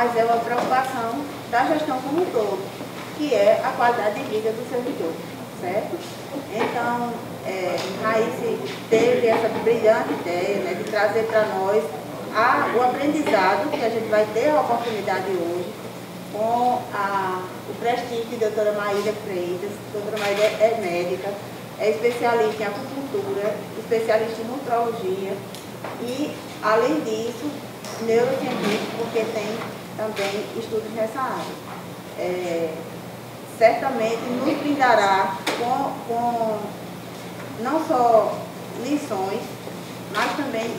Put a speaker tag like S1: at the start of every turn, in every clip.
S1: mas é uma preocupação da gestão como um todo, que é a qualidade de vida do servidor, certo? Então, Raíssa teve essa brilhante ideia, né, de trazer para nós o aprendizado que a gente vai ter a oportunidade hoje com o prestígio de doutora Maíra Freitas. Doutora Maíra é médica, é especialista em acupuntura, especialista em nutrologia e, além disso, neurocientífico, porque tem também estudos nessa área. Certamente nos brindará com não só lições, mas também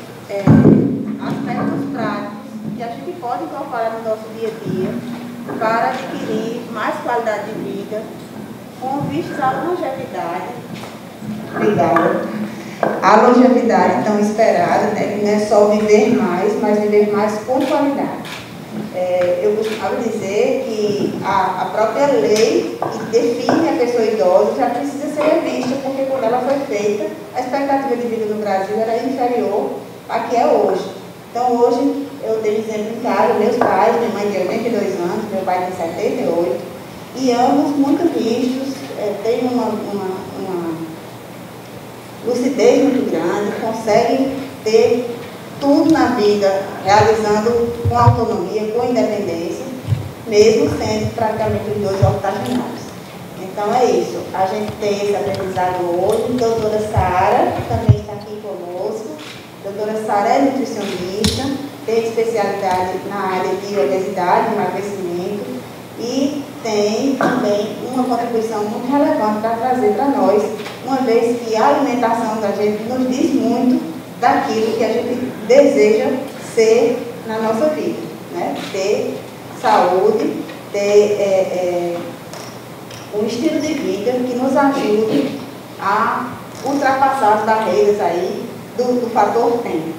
S1: aspectos práticos que a gente pode incorporar no nosso dia a dia para adquirir mais qualidade de vida, com vistas à longevidade. Obrigada. A longevidade tão esperada, né, que não é só viver mais, mas viver mais com qualidade. Eu costumava dizer que a própria lei que define a pessoa idosa já precisa ser revista, porque quando ela foi feita, a expectativa de vida no Brasil era inferior à que é hoje. Então, hoje, eu tenho exemplo em casa, meus pais, minha mãe tem 82 anos, meu pai tem 78, e ambos muito vistos, têm uma lucidez muito grande, conseguem ter tudo na vida, realizando com autonomia, com independência, mesmo sendo praticamente os dois octogenários. Então é isso, a gente tem esse aprendizado hoje. Doutora Sara também está aqui conosco. Doutora Sara é nutricionista, tem especialidade na área de obesidade, emagrecimento, e tem também uma contribuição muito relevante para trazer para nós, uma vez que a alimentação da gente nos diz muito daquilo que a gente deseja ser na nossa vida, né? Ter saúde, ter um estilo de vida que nos ajude a ultrapassar as barreiras aí do fator tempo.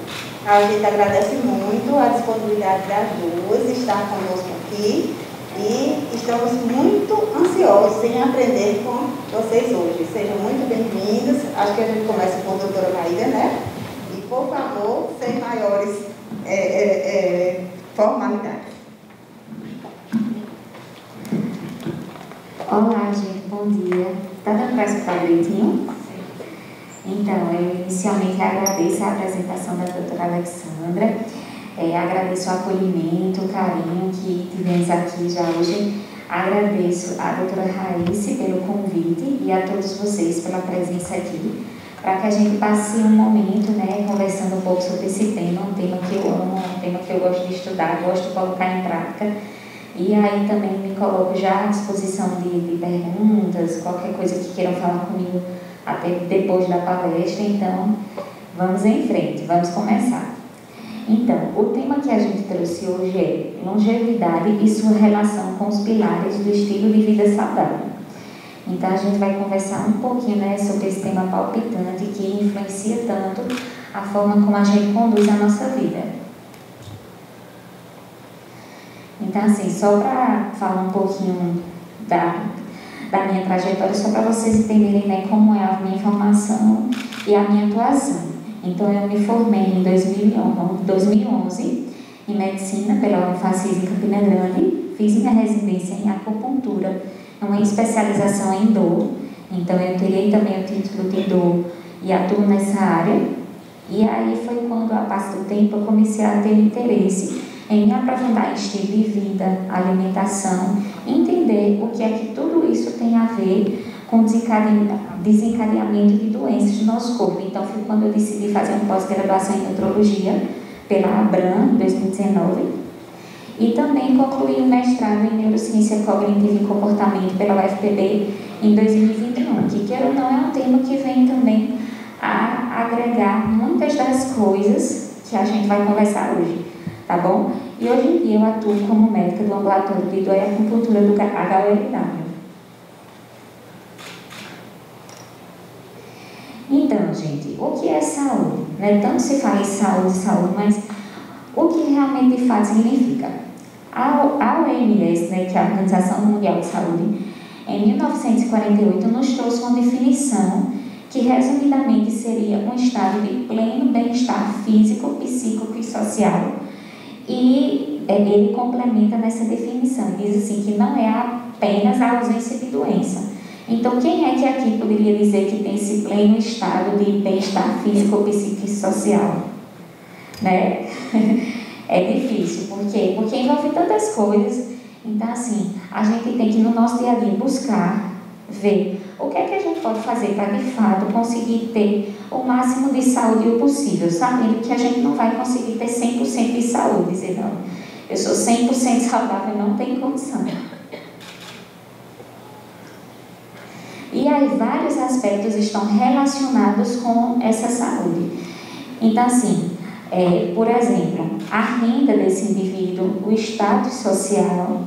S1: A gente agradece muito a disponibilidade das duas, estar conosco aqui, e estamos muito ansiosos em aprender com vocês hoje. Sejam muito bem-vindos. Acho que a gente começa com a doutora Maíra, né? E, por favor, sem maiores formalidades.
S2: Olá, gente. Bom dia. Está dando para escutar direitinho? Então, eu inicialmente agradeço a apresentação da doutora Alexandra. Agradeço o acolhimento, o carinho que tivemos aqui já hoje. Agradeço a doutora Raíssa pelo convite e a todos vocês pela presença aqui, para que a gente passe um momento, né, conversando um pouco sobre esse tema, um tema que eu amo, um tema que eu gosto de estudar, gosto de colocar em prática. E aí também me coloco já à disposição de perguntas, qualquer coisa que queiram falar comigo até depois da palestra. Então, vamos em frente, vamos começar. Então, o tema que a gente trouxe hoje é longevidade e sua relação com os pilares do estilo de vida saudável. Então, a gente vai conversar um pouquinho, né, sobre esse tema palpitante que influencia tanto a forma como a gente conduz a nossa vida. Então, assim, só para falar um pouquinho da minha trajetória, só para vocês entenderem, né, como é a minha formação e a minha atuação. Então, eu me formei em 2011 em medicina pela Unifacisa em Campina Grande, fiz minha residência em acupuntura, uma especialização em dor. Então, eu tirei também o título de dor e atuo nessa área. E aí foi quando, a passo do tempo, eu comecei a ter interesse em me aprofundar em estilo de vida, alimentação, entender o que é que tudo isso tem a ver com desencadeamento de doenças do nosso corpo. Então, foi quando eu decidi fazer uma pós-graduação em nutrologia pela Abram, em 2019, e também concluí um mestrado em neurociência cognitiva e comportamento pela UFPB em 2021, que, queira ou não, é um tema que vem também a agregar muitas das coisas que a gente vai conversar hoje, tá bom? E hoje em dia eu atuo como médica do ambulatório de dor e acupuntura do HULW. Então, gente, o que é saúde? Né? Tanto se fala em saúde, mas o que realmente de fato significa? A OMS, né, que é a Organização Mundial de Saúde, em 1948 nos trouxe uma definição que resumidamente seria um estado de pleno bem-estar físico, psíquico e social, e ele complementa nessa definição, diz assim, que não é apenas a ausência de doença. Então, quem é que aqui poderia dizer que tem esse pleno estado de bem-estar físico, psíquico e social? Né? É difícil, por quê? Porque envolve tantas coisas. Então, assim, a gente tem que, no nosso dia a dia, buscar, ver o que é que a gente pode fazer para, de fato, conseguir ter o máximo de saúde possível, sabendo que a gente não vai conseguir ter 100% de saúde, dizer, não, eu sou 100% saudável, não tem condição. E aí, vários aspectos estão relacionados com essa saúde. Então, assim, por exemplo, a renda desse indivíduo, o status social,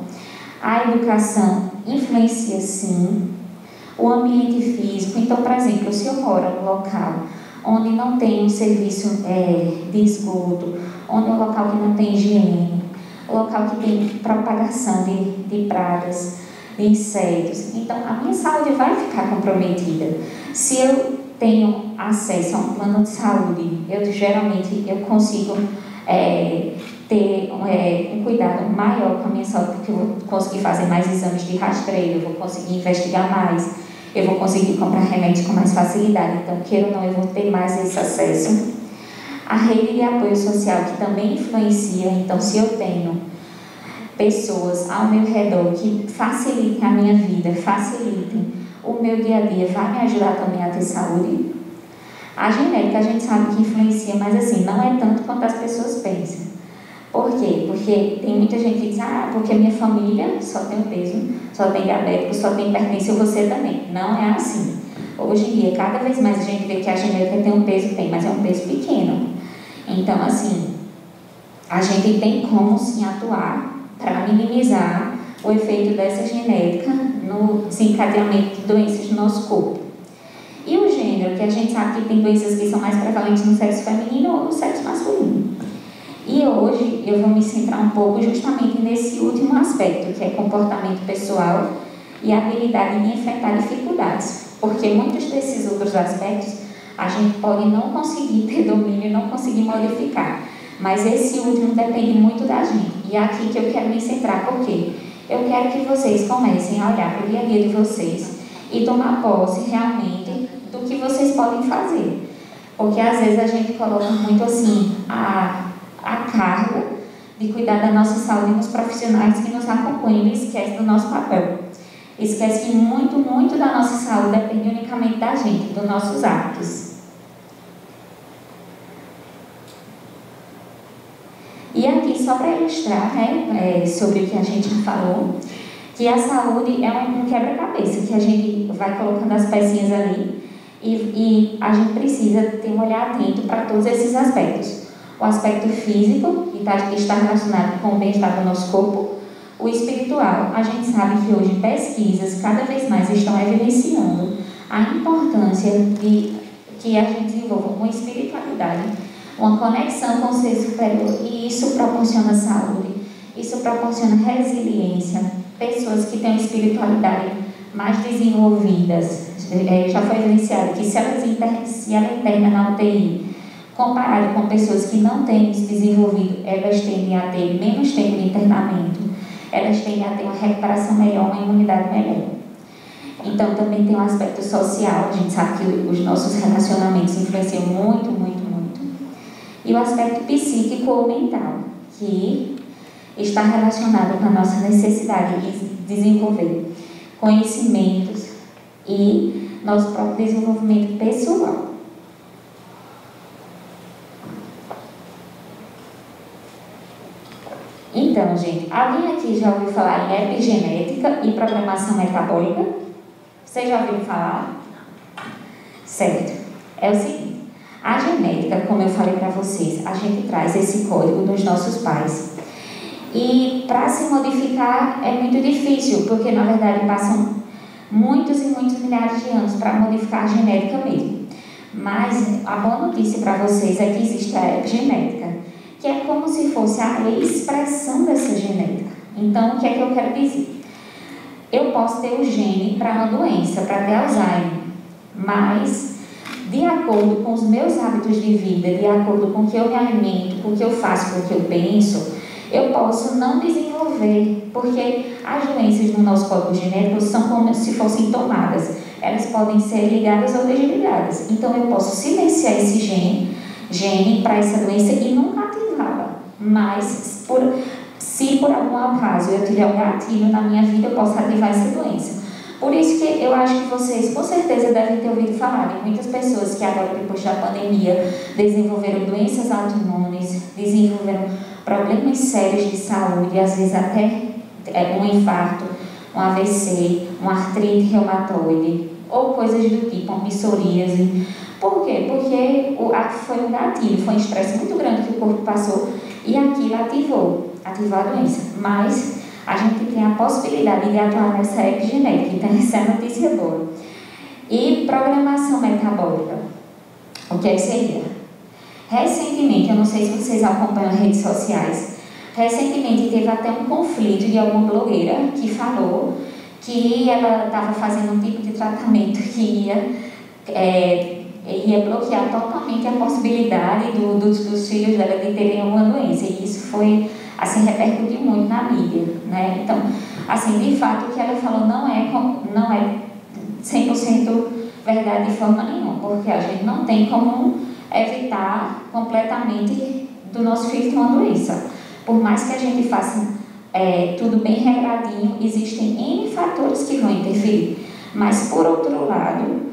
S2: a educação influencia sim, o ambiente físico. Então, por exemplo, se eu moro num local onde não tem um serviço de esgoto, onde é um local que não tem higiene, um local que tem propagação de pragas, de insetos, então a minha saúde vai ficar comprometida. Se eu tenho acesso a um plano de saúde, geralmente consigo ter um cuidado maior com a minha saúde, porque eu vou conseguir fazer mais exames de rastreio, eu vou conseguir investigar mais, eu vou conseguir comprar remédios com mais facilidade. Então, queira ou não, eu vou ter mais esse acesso. A rede de apoio social, que também influencia. Então, se eu tenho pessoas ao meu redor que facilitem a minha vida, facilitem o meu dia a dia, vai me ajudar também a ter saúde. A genética a gente sabe que influencia, mas assim, não é tanto quanto as pessoas pensam. Por quê? Porque tem muita gente que diz, porque minha família só tem obeso, só tem diabético, só tem hipertenso, você também. Não é assim. Hoje em dia, cada vez mais a gente vê que a genética tem um peso, mas é um peso pequeno. Então, assim, a gente tem como sim atuar para minimizar o efeito dessa genética no desencadeamento de doenças no nosso corpo. E o gênero, que a gente sabe que tem doenças que são mais prevalentes no sexo feminino ou no sexo masculino. E hoje eu vou me centrar um pouco justamente nesse último aspecto, que é comportamento pessoal e habilidade de enfrentar dificuldades. Porque muitos desses outros aspectos a gente pode não conseguir ter domínio e não conseguir modificar. Mas esse último depende muito da gente. E é aqui que eu quero me centrar, porque eu quero que vocês comecem a olhar para o dia a dia de vocês e tomar posse realmente do que vocês podem fazer. Porque às vezes a gente coloca muito assim a carga de cuidar da nossa saúde nos profissionais que nos acompanham e esquece do nosso papel. Esquece que muito, muito da nossa saúde depende unicamente da gente, dos nossos hábitos. E aqui, só para ilustrar, sobre o que a gente falou, que a saúde é um quebra-cabeça, que a gente vai colocando as pecinhas ali e a gente precisa ter um olhar atento para todos esses aspectos. O aspecto físico, que está relacionado com o bem-estar do nosso corpo, o espiritual. A gente sabe que hoje pesquisas cada vez mais estão evidenciando a importância de que a gente desenvolva uma espiritualidade, uma conexão com o ser superior, e isso proporciona saúde, isso proporciona resiliência. Pessoas que têm uma espiritualidade mais desenvolvidas, já foi evidenciado que se ela interna na UTI, comparado com pessoas que não têm isso desenvolvido, elas tendem a ter menos tempo de internamento, elas tendem a ter uma recuperação melhor, uma imunidade melhor. Então, também tem um aspecto social, a gente sabe que os nossos relacionamentos influenciam muito, muito, muito. E o aspecto psíquico ou mental, que está relacionado com a nossa necessidade de desenvolver conhecimentos e nosso próprio desenvolvimento pessoal. Então, gente, alguém aqui já ouviu falar em epigenética e programação metabólica? Vocês já ouviram falar? Certo. É o seguinte, a genética, como eu falei para vocês, a gente traz esse código dos nossos pais. E para se modificar é muito difícil, porque na verdade passam muitos e muitos milhares de anos para modificar a genética mesmo. Mas a boa notícia para vocês é que existe a epigenética, que é como se fosse a expressão dessa genética. Então, o que é que eu quero dizer? Eu posso ter o gene para uma doença, para ter Alzheimer, mas de acordo com os meus hábitos de vida, de acordo com o que eu me alimento, com o que eu faço, com o que eu penso, eu posso não desenvolver, porque as doenças no nosso código genético são como se fossem tomadas, elas podem ser ligadas ou desligadas, então eu posso silenciar esse gene para essa doença e nunca ativá-la, mas se por algum acaso eu tiver um gatilho na minha vida, eu posso ativar essa doença. Por isso que eu acho que vocês, com certeza, devem ter ouvido falar de muitas pessoas que agora, depois da pandemia, desenvolveram doenças autoimunes, desenvolveram problemas sérios de saúde, às vezes até um infarto, um AVC, uma artrite reumatoide, ou coisas do tipo, uma psoríase. Por quê? Porque foi um gatilho, foi um estresse muito grande que o corpo passou e aquilo ativou a doença. Mas a gente tem a possibilidade de atuar nessa epigenética, então essa é a notícia boa. E programação metabólica, o que seria? Recentemente, eu não sei se vocês acompanham as redes sociais, recentemente teve até um conflito de alguma blogueira que falou que ela estava fazendo um tipo de tratamento que ia bloquear totalmente a possibilidade dos filhos dela de terem alguma doença, e isso foi, assim, repercutiu muito na mídia, né? Então, assim, de fato, o que ela falou não é 100% verdade de forma nenhuma, porque a gente não tem como evitar completamente do nosso filho ter uma doença. Por mais que a gente faça tudo bem regradinho, existem N fatores que vão interferir. Mas, por outro lado,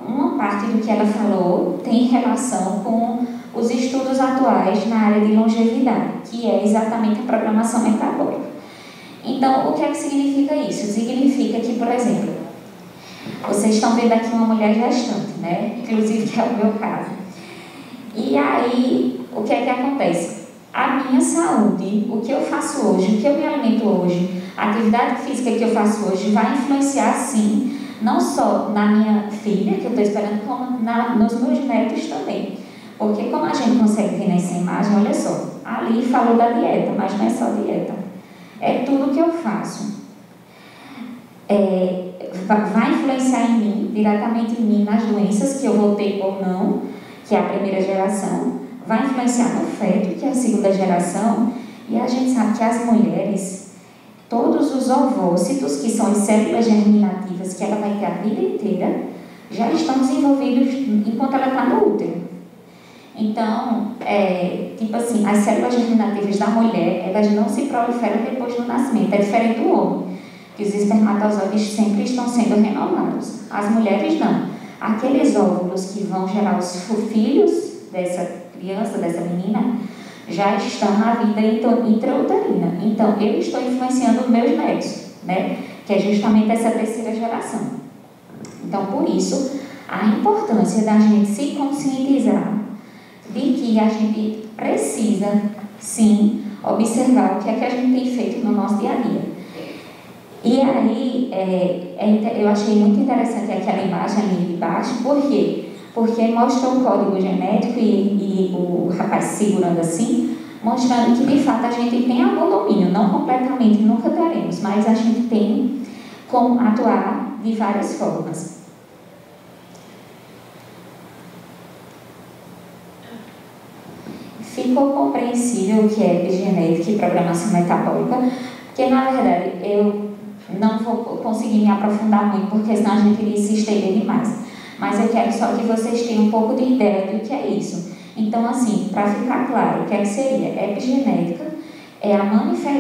S2: uma parte do que ela falou tem relação com os estudos atuais na área de longevidade, que é exatamente a programação metabólica. Então, o que é que significa isso? Significa que, por exemplo, vocês estão vendo aqui uma mulher gestante, né? Inclusive, que é o meu caso. E aí, o que é que acontece? A minha saúde, o que eu faço hoje, o que eu me alimento hoje, a atividade física que eu faço hoje vai influenciar, sim, não só na minha filha, que eu estou esperando, como nos meus netos também. Porque como a gente consegue ver nessa imagem, olha só, ali falou da dieta, mas não é só dieta. É tudo que eu faço. Vai influenciar em mim, diretamente em mim, nas doenças que eu vou ter ou não, que é a primeira geração. Vai influenciar no feto, que é a segunda geração. E a gente sabe que as mulheres, todos os ovócitos, que são as células germinativas que ela vai ter a vida inteira, já estão desenvolvidos enquanto ela está no útero. Então, tipo assim, as células germinativas da mulher, elas não se proliferam depois do nascimento. É diferente do homem, que os espermatozoides sempre estão sendo renovados. As mulheres não. Aqueles óvulos que vão gerar os filhos dessa criança, dessa menina, já estão na vida intrauterina. Então, eu estou influenciando os meus netos, né? Que é justamente essa terceira geração. Então, por isso, a importância da gente se conscientizar de que a gente precisa, sim, observar o que é que a gente tem feito no nosso dia a dia. E aí, eu achei muito interessante aquela imagem ali de baixo, por quê? Porque mostra o código genético e o rapaz segurando assim, mostrando que de fato a gente tem algum domínio, não completamente, nunca teremos, mas a gente tem como atuar de várias formas. Ficou compreensível o que é epigenética e programação metabólica, porque na verdade eu não vou conseguir me aprofundar muito, porque senão a gente iria se estender demais. Mas eu quero só que vocês tenham um pouco de ideia do que é isso. Então, assim, para ficar claro, o que é que seria? Epigenética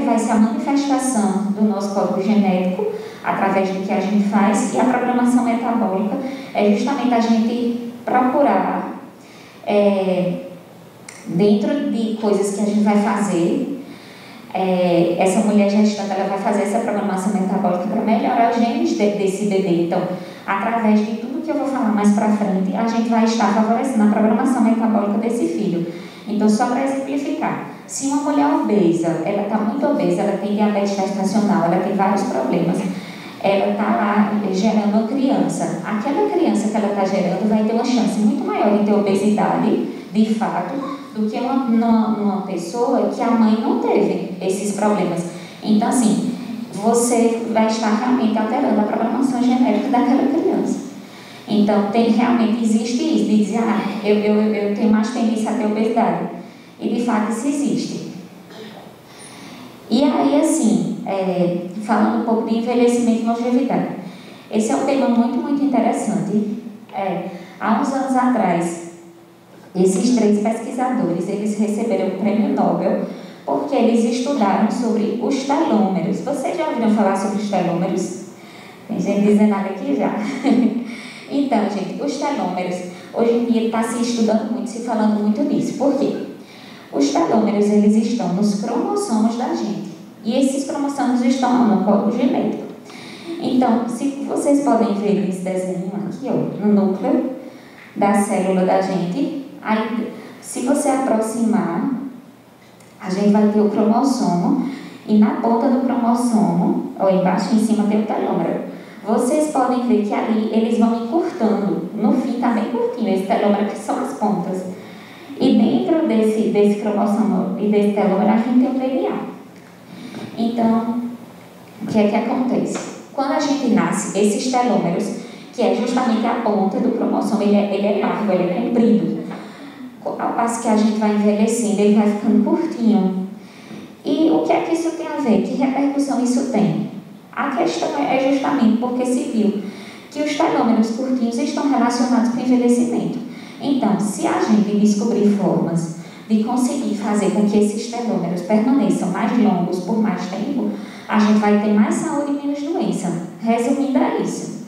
S2: vai ser a manifestação do nosso código genético através do que a gente faz, e a programação metabólica é justamente a gente procurar, dentro de coisas que a gente vai fazer, essa mulher gestante, ela vai fazer essa programação metabólica para melhorar os genes desse bebê. Então, através de tudo que eu vou falar mais para frente, a gente vai estar favorecendo a programação metabólica desse filho. Então, só para exemplificar, se uma mulher obesa, ela está muito obesa, ela tem diabetes gestacional, ela tem vários problemas, ela está lá gerando uma criança. Aquela criança que ela está gerando vai ter uma chance muito maior de ter obesidade, de fato, do que uma pessoa que a mãe não teve esses problemas. Então, assim, você vai estar realmente alterando a programação genética daquela criança. Então, realmente existe isso, de dizer, eu tenho mais tendência a ter obesidade. E, de fato, isso existe. E aí, assim, falando um pouco de envelhecimento e longevidade. Esse é um tema muito, muito interessante. Há uns anos atrás, esses 3 pesquisadores, eles receberam o prêmio Nobel porque eles estudaram sobre os telômeros. Vocês já ouviram falar sobre os telômeros? Tem gente dizendo aqui já. Então, gente, os telômeros, hoje em dia está se estudando muito, se falando muito nisso. Por quê? Os telômeros, eles estão nos cromossomos da gente. E esses cromossomos estão no código genético. Então, se vocês podem ver nesse desenho aqui, ó, no núcleo da célula da gente, aí, se você aproximar, a gente vai ter o cromossomo, e na ponta do cromossomo, ó, embaixo e em cima tem o telômero. Vocês podem ver que ali eles vão encurtando. No fim está bem curtinho, esse telômero que são as pontas. E dentro desse cromossomo e desse telômero a gente tem o DNA. Então, o que é que acontece? Quando a gente nasce, esses telômeros, que é justamente a ponta do cromossomo, ele é largo, ele é comprido. Ao passo que a gente vai envelhecendo, ele vai ficando curtinho. E o que é que isso tem a ver? Que repercussão isso tem? A questão é justamente porque se viu que os telômeros curtinhos estão relacionados com o envelhecimento. Então, se a gente descobrir formas de conseguir fazer com que esses telômeros permaneçam mais longos por mais tempo, a gente vai ter mais saúde e menos doença. Resumindo, é isso.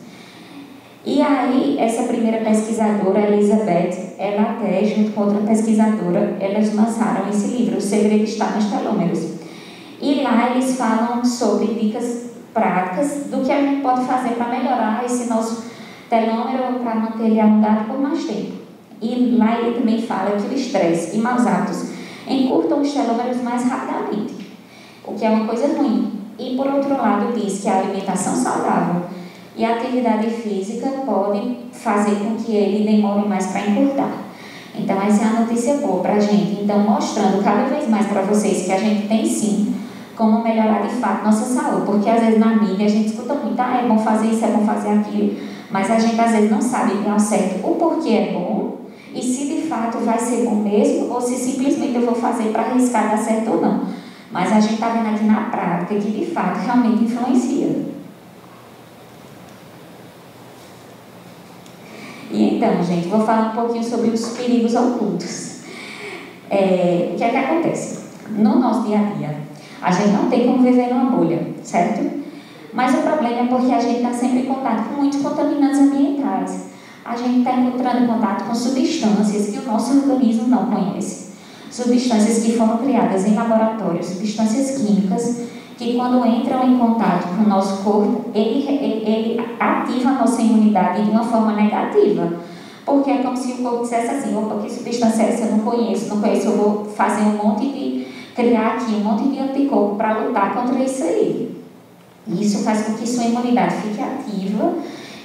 S2: E aí, essa primeira pesquisadora, Elizabeth, ela até, junto com outra pesquisadora, elas lançaram esse livro, O Segredo Está nos Telômeros. E lá eles falam sobre dicas práticas do que a gente pode fazer para melhorar esse nosso telômero, para manter ele alongado por mais tempo. E lá ele também fala que o estresse e maus hábitos encurtam os telômeros mais rapidamente, o que é uma coisa ruim. E por outro lado diz que a alimentação saudável e a atividade física pode fazer com que ele demore mais para encurtar. Então essa é a notícia boa para a gente. Então mostrando cada vez mais para vocês que a gente tem sim como melhorar de fato nossa saúde, porque às vezes na mídia a gente escuta muito, é bom fazer isso, é bom fazer aquilo, mas a gente às vezes não sabe ao certo o porquê é bom e se de fato vai ser bom mesmo ou se simplesmente eu vou fazer para arriscar dar certo ou não. Mas a gente está vendo aqui na prática que de fato realmente influencia. E então, gente, vou falar um pouquinho sobre os perigos ocultos. O que é que acontece? No nosso dia a dia, a gente não tem como viver numa bolha, certo? Mas o problema é porque a gente está sempre em contato com muitos contaminantes ambientais. A gente está entrando em contato com substâncias que o nosso organismo não conhece. Substâncias que foram criadas em laboratórios, substâncias químicas, que quando entram em contato com o nosso corpo, ele ativa a nossa imunidade de uma forma negativa. Porque é como se o corpo dissesse assim, opa, que substância é essa? Eu não conheço, eu vou fazer criar aqui um monte de anticorpo para lutar contra isso aí. E isso faz com que sua imunidade fique ativa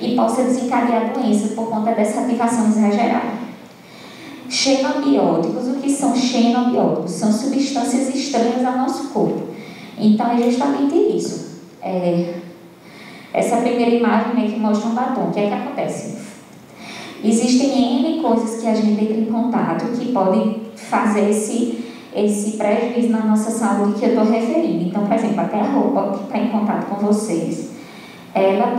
S2: e possa desencadear doenças por conta dessa ativação exagerada. Xenobióticos, o que são xenobióticos? São substâncias estranhas ao nosso corpo. Então é justamente isso. Essa primeira imagem que mostra um batom. O que é que acontece? Existem N coisas que a gente entra em contato que podem fazer esse prejuízo na nossa saúde que eu estou referindo. Então, por exemplo, até a roupa que está em contato com vocês, ela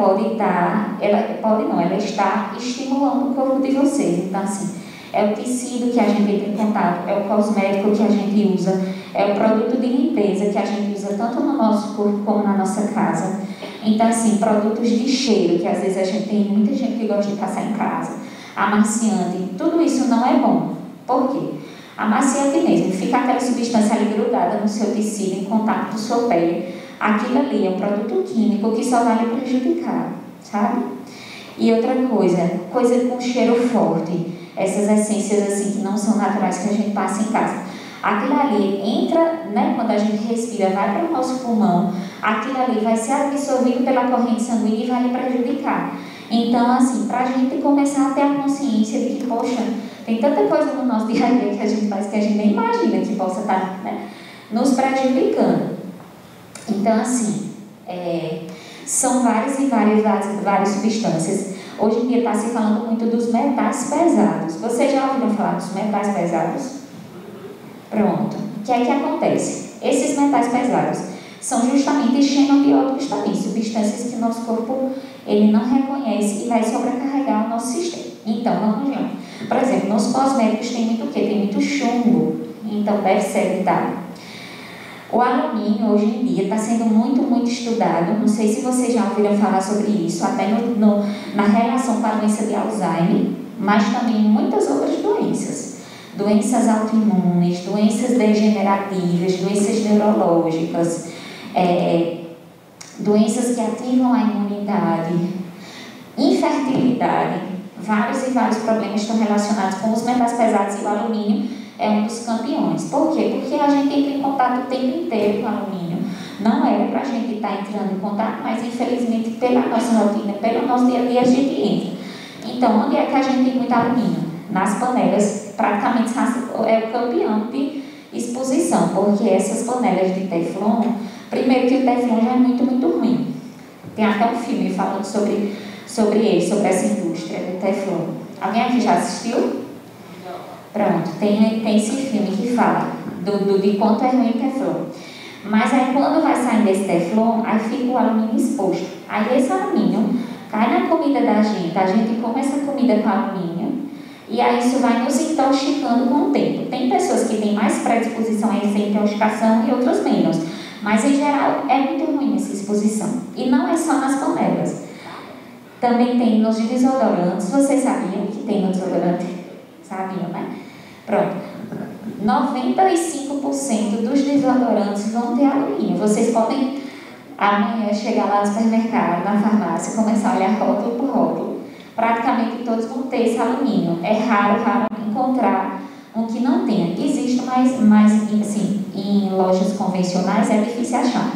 S2: está estimulando o corpo de vocês. Então, assim, é o tecido que a gente entra em contato, é o cosmético que a gente usa, é o produto de limpeza que a gente usa tanto no nosso corpo como na nossa casa. Então, assim, produtos de cheiro, que às vezes a gente tem muita gente que gosta de passar em casa, amaciante, tudo isso não é bom. Por quê? Amaciante mesmo, fica aquela substância ali grudada no seu tecido, em contato com sua pele. Aquilo ali é um produto químico que só vai lhe prejudicar, sabe? E outra coisa com cheiro forte, essas essências assim que não são naturais que a gente passa em casa. Aquilo ali entra, quando a gente respira, vai para o nosso pulmão, aquilo ali vai ser absorvido pela corrente sanguínea e vai lhe prejudicar. Então, assim, para a gente começar a ter a consciência de que, poxa, tem tanta coisa no nosso dia a dia que a gente faz que a gente nem imagina que possa estar nos prejudicando. Então, assim, são várias substâncias. Hoje em dia está se falando muito dos metais pesados. Vocês já ouviram falar dos metais pesados? Pronto. O que é que acontece? Esses metais pesados são justamente xenobióticos também, substâncias que o nosso corpo ele não reconhece e vai sobrecarregar o nosso sistema. Então, vamos lá. Por exemplo, nos cosméticos tem muito o quê? Tem muito chumbo, então deve ser evitado. O alumínio, hoje em dia, está sendo muito estudado. Não sei se vocês já ouviram falar sobre isso, até na relação com a doença de Alzheimer, mas também em muitas outras doenças. Doenças autoimunes, doenças degenerativas, doenças neurológicas, doenças que ativam a imunidade, infertilidade, vários e vários problemas estão relacionados com os metais pesados e o alumínio é um dos campeões. Por quê? Porque a gente entra em contato o tempo inteiro com o alumínio. Não era para a gente estar entrando em contato, mas infelizmente pela nossa rotina, pelo nosso dia a dia a gente entra. Então, onde é que a gente tem muito alumínio? Nas panelas, praticamente é o campeão de exposição, porque essas panelas de teflon, primeiro que o teflon já é muito ruim. Tem até um filme falando sobre ele, sobre essa indústria do teflon. Alguém aqui já assistiu? Pronto, tem esse filme que fala de quanto é ruim o teflon. Mas aí quando vai saindo desse teflon, aí fica o alumínio exposto. Aí esse alumínio cai na comida da gente, a gente come essa comida com alumínio, e aí isso vai nos intoxicando com o tempo. Tem pessoas que têm mais predisposição a essa intoxicação e outras menos. Mas em geral é muito ruim essa exposição. E não é só nas panelas. Também tem nos desodorantes. Vocês sabiam que tem no desodorante? Sabiam, né? Pronto. 95% dos desodorantes vão ter alumínio. Vocês podem amanhã chegar lá no supermercado, na farmácia, começar a olhar rótulo por rótulo. Praticamente todos vão ter esse alumínio. É raro encontrar um que não tenha. Existe, mas assim, em lojas convencionais é difícil achar.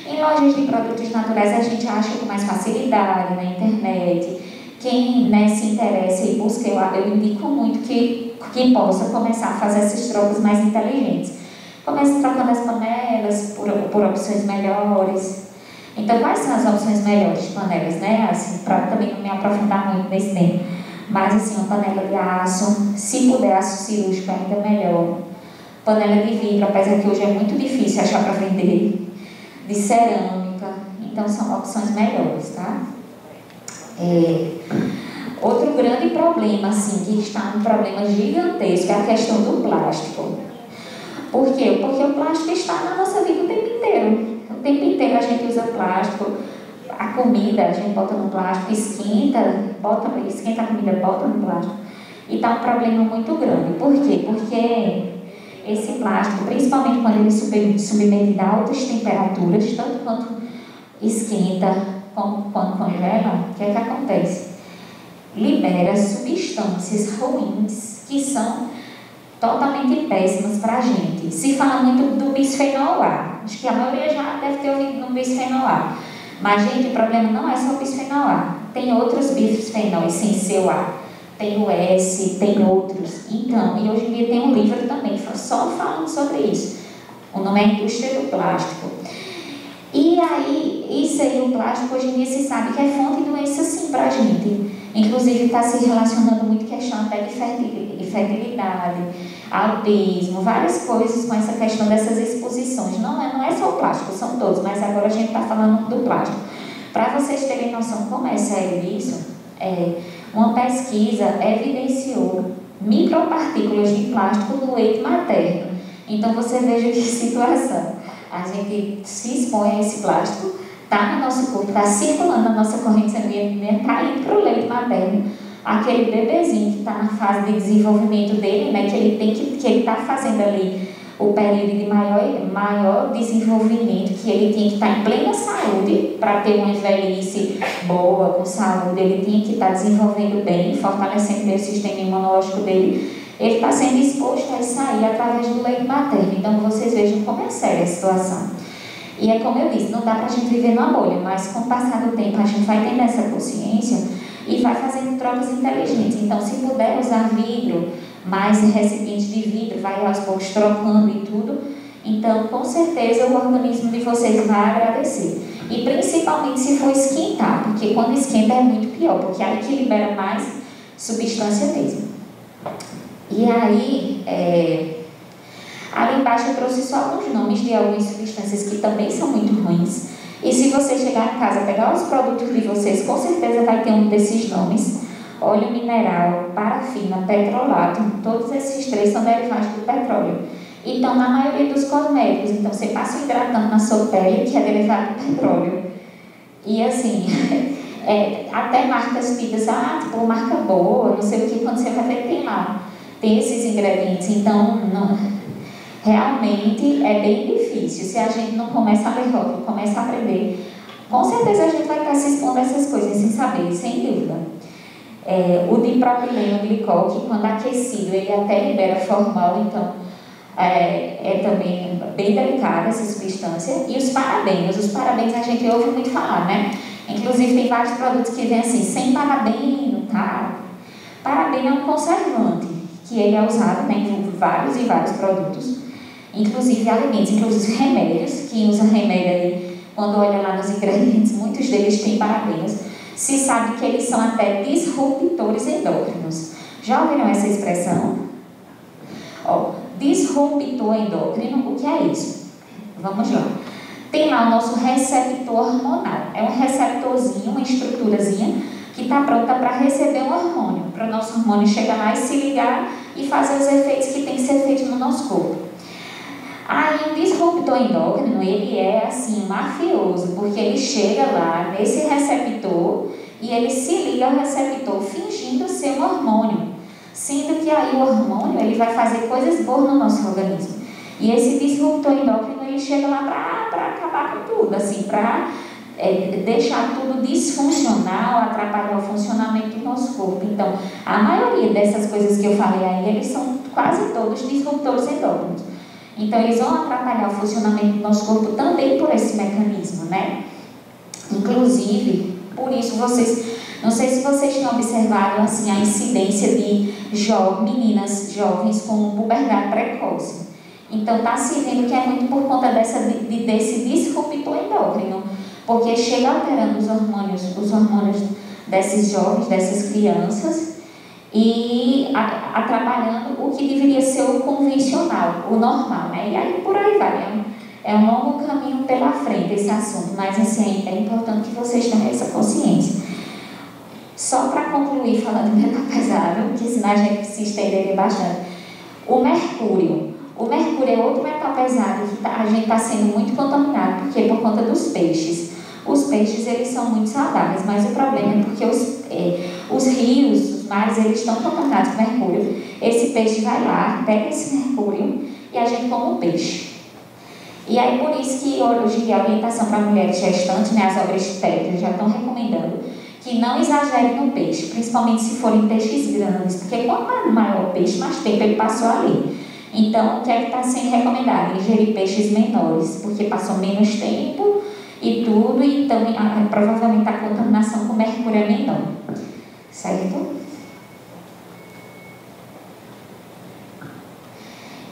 S2: Em lojas de produtos naturais a gente acha com mais facilidade na internet. Quem se interessa e busca, eu indico muito que possa começar a fazer essas trocas mais inteligentes. Comece trocando as panelas por opções melhores. Então, quais são as opções melhores de panelas, né? Assim, para também não me aprofundar muito nesse tema. Mas, assim, uma panela de aço, se puder aço cirúrgico ainda melhor. Panela de vidro, apesar que hoje é muito difícil achar para vender. De cerâmica, então são opções melhores, tá? Outro grande problema, assim, que está um problema gigantesco, é a questão do plástico. Por quê? Porque o plástico está na nossa vida o tempo inteiro. O tempo inteiro a gente usa plástico, a comida a gente bota no plástico, esquenta a comida, bota no plástico. E está um problema muito grande. Por quê? Porque esse plástico, principalmente quando ele é submetido a altas temperaturas, tanto quanto esquenta, como quando congela, o que é que acontece? Libera substâncias ruins que são totalmente péssimas para a gente. Se fala muito do bisfenol A, acho que a maioria já deve ter ouvido no bisfenol A. Mas, gente, o problema não é só o bisfenol A. Tem outros bisfenóis sem ser o A. Tem o S, tem outros. Então, e hoje em dia tem um livro também só falando sobre isso. O nome é Indústria do Plástico. E aí, isso aí, o plástico, hoje em dia se sabe que é fonte de doença sim para a gente. Inclusive, está se relacionando muito questão até de fertilidade, autismo, várias coisas com essa questão dessas exposições. Não é só o plástico, são todos, mas agora a gente está falando do plástico. Para vocês terem noção como é sério isso, uma pesquisa evidenciou micropartículas de plástico no leite materno. Então, você veja que situação. A gente se expõe a esse plástico, está no nosso corpo, está circulando na nossa corrente sanguínea, está indo para o leite materno. Aquele bebezinho que está na fase de desenvolvimento dele, né, que ele está fazendo ali o período de maior desenvolvimento, que ele tinha que estar em plena saúde para ter uma velhice boa, com saúde, ele tinha que estar desenvolvendo bem, fortalecendo o sistema imunológico dele. Ele está sendo exposto a isso aí através do leite materno. Então, vocês vejam como é séria a situação. E é como eu disse, não dá para a gente viver numa bolha, mas com o passar do tempo a gente vai tendo essa consciência e vai fazendo trocas inteligentes. Então, se puder usar vidro, mais recipientes de vidro, vai aos poucos trocando e tudo. Então, com certeza, o organismo de vocês vai agradecer. E principalmente se for esquentar, porque quando esquenta é muito pior, porque aí que libera mais substância mesmo. E aí, Ali embaixo eu trouxe só alguns nomes de algumas substâncias que também são muito ruins. E se você chegar em casa, pegar os produtos de vocês, com certeza vai ter um desses nomes. Óleo mineral, parafina, petrolato, todos esses três são derivados do petróleo. Então, na maioria dos cosméticos, então você passa um hidratante na sua pele que é derivado do petróleo. E assim, até marcas tidas, tipo, marca boa, não sei o que, quando você vai ver tem lá, tem esses ingredientes. Então, realmente é bem difícil. Se a gente não começa a ler rótulo, começa a aprender, com certeza a gente vai estar se expondo a essas coisas sem saber, sem dúvida. O dipropileno glicol, que quando aquecido ele até libera formol, então é também bem delicada essa substância. E os parabenos a gente ouve muito falar, né? Inclusive tem vários produtos que vêm assim, sem parabeno, tá? Parabeno é um conservante, que ele é usado, né, em vários e vários produtos, inclusive alimentos, inclusive remédios, quem usa remédio aí, quando olha lá nos ingredientes, muitos deles têm parabenos. Se sabe que eles são até disruptores endócrinos. Já ouviram essa expressão? Disruptor endócrino, o que é isso? Vamos lá. Tem lá o nosso receptor hormonal. É um receptorzinho, uma estruturazinha que está pronta para receber um hormônio, para o nosso hormônio chegar lá e se ligar e fazer os efeitos que tem que ser feitos no nosso corpo. Aí o disruptor endócrino, ele é assim, mafioso, porque ele chega lá nesse receptor e ele se liga ao receptor fingindo ser um hormônio, sendo que aí o hormônio ele vai fazer coisas boas no nosso organismo. E esse disruptor endócrino ele chega lá para acabar com tudo, assim, para deixar tudo disfuncional, atrapalhar o funcionamento do nosso corpo. Então, a maioria dessas coisas que eu falei aí, eles são quase todos disruptores endócrinos. Então, eles vão atrapalhar o funcionamento do nosso corpo também por esse mecanismo, né? Inclusive, por isso vocês, não sei se vocês têm observado assim, a incidência de meninas jovens com puberdade precoce. Então, está se vendo que é muito por conta desse disruptor endócrino, porque chega alterando os hormônios desses jovens, dessas crianças, e atrapalhando o que deveria ser o convencional, o normal, né? E aí por aí vai, é um longo caminho pela frente esse assunto, mas assim, é importante que vocês tenham essa consciência. Só para concluir falando de metal pesado, porque senão a gente se estenderia bastante. O mercúrio é outro metal pesado que a gente está sendo muito contaminado, porque por conta dos peixes. Os peixes, eles são muito saudáveis, mas o problema é porque os rios, os mares, eles estão contaminados com mercúrio. Esse peixe vai lá, pega esse mercúrio e a gente come o peixe. E aí, por isso que hoje a orientação para mulheres gestantes, né, as obras técnicas já estão recomendando que não exagerem no peixe, principalmente se forem peixes grandes, porque quanto maior o peixe, mais tempo ele passou ali. Então, o que é que está sendo recomendado? Ingerir peixes menores, porque passou menos tempo e tudo, então provavelmente a contaminação com mercúrio é menor, certo?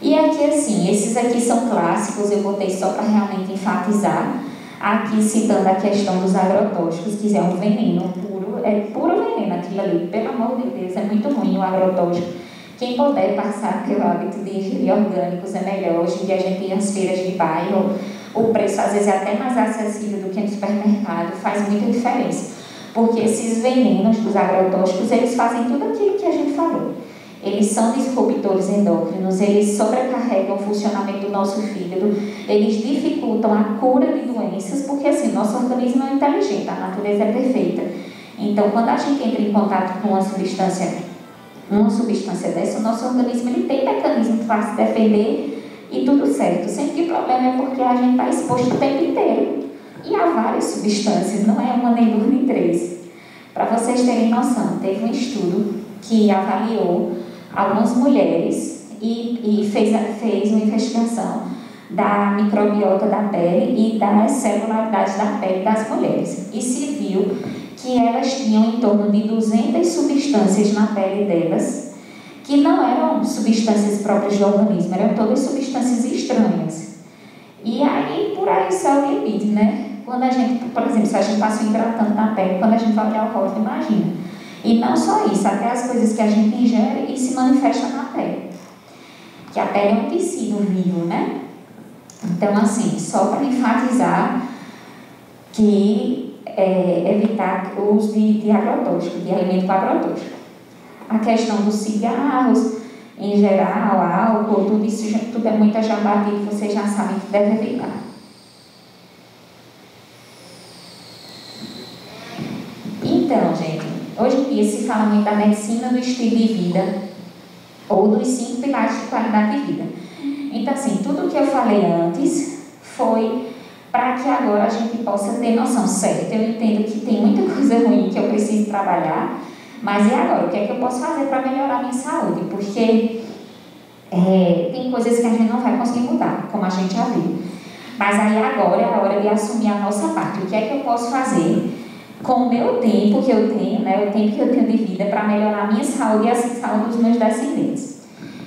S2: E aqui assim, esses aqui são clássicos, eu botei só para realmente enfatizar, aqui citando a questão dos agrotóxicos, que é um veneno puro, é puro veneno aquilo ali, pelo amor de Deus, é muito ruim o agrotóxico. Quem puder passar pelo hábito de ingerir orgânicos é melhor. Hoje em dia a gente tem as feiras de bairro, o preço às vezes é até mais acessível do que no supermercado, faz muita diferença, porque esses venenos dos agrotóxicos, eles fazem tudo aquilo que a gente falou. Eles são disruptores endócrinos, eles sobrecarregam o funcionamento do nosso fígado, eles dificultam a cura de doenças, porque assim, nosso organismo é inteligente, a natureza é perfeita. Então, quando a gente entra em contato com uma substância dessa, o nosso organismo ele tem mecanismo para se defender e tudo certo. Sempre que o problema é porque a gente está exposto o tempo inteiro. E há várias substâncias, não é uma, nem duas, nem três. Para vocês terem noção, teve um estudo que avaliou algumas mulheres e fez uma investigação da microbiota da pele e das celularidades da pele das mulheres. E se viu que elas tinham em torno de 200 substâncias na pele delas, que não eram substâncias próprias do organismo, eram todas substâncias estranhas. E aí, por aí, isso é o limite, né? Quando a gente, por exemplo, se a gente passa um hidratante na pele, quando a gente vai olhar o rótulo, imagina. E não só isso, até as coisas que a gente ingere e se manifesta na pele. que a pele é um tecido vivo, né? Então, assim, só para enfatizar que evitar o uso de agrotóxico, de alimento com agrotóxico. A questão dos cigarros, em geral, álcool, tudo isso tudo é muita jambati que vocês já sabem que deve evitar. Então, gente, hoje em dia se fala muito da medicina do estilo de vida ou dos 5 pilares de qualidade de vida. Então, assim, tudo o que eu falei antes foi para que agora a gente possa ter noção, certo? Eu entendo que tem muita coisa ruim que eu preciso trabalhar, mas e agora? O que é que eu posso fazer para melhorar a minha saúde? Porque tem coisas que a gente não vai conseguir mudar, como a gente já viu. Mas aí agora é a hora de assumir a nossa parte. O que é que eu posso fazer com o meu tempo que eu tenho, né? O tempo que eu tenho de vida para melhorar a minha saúde e a saúde dos meus descendentes.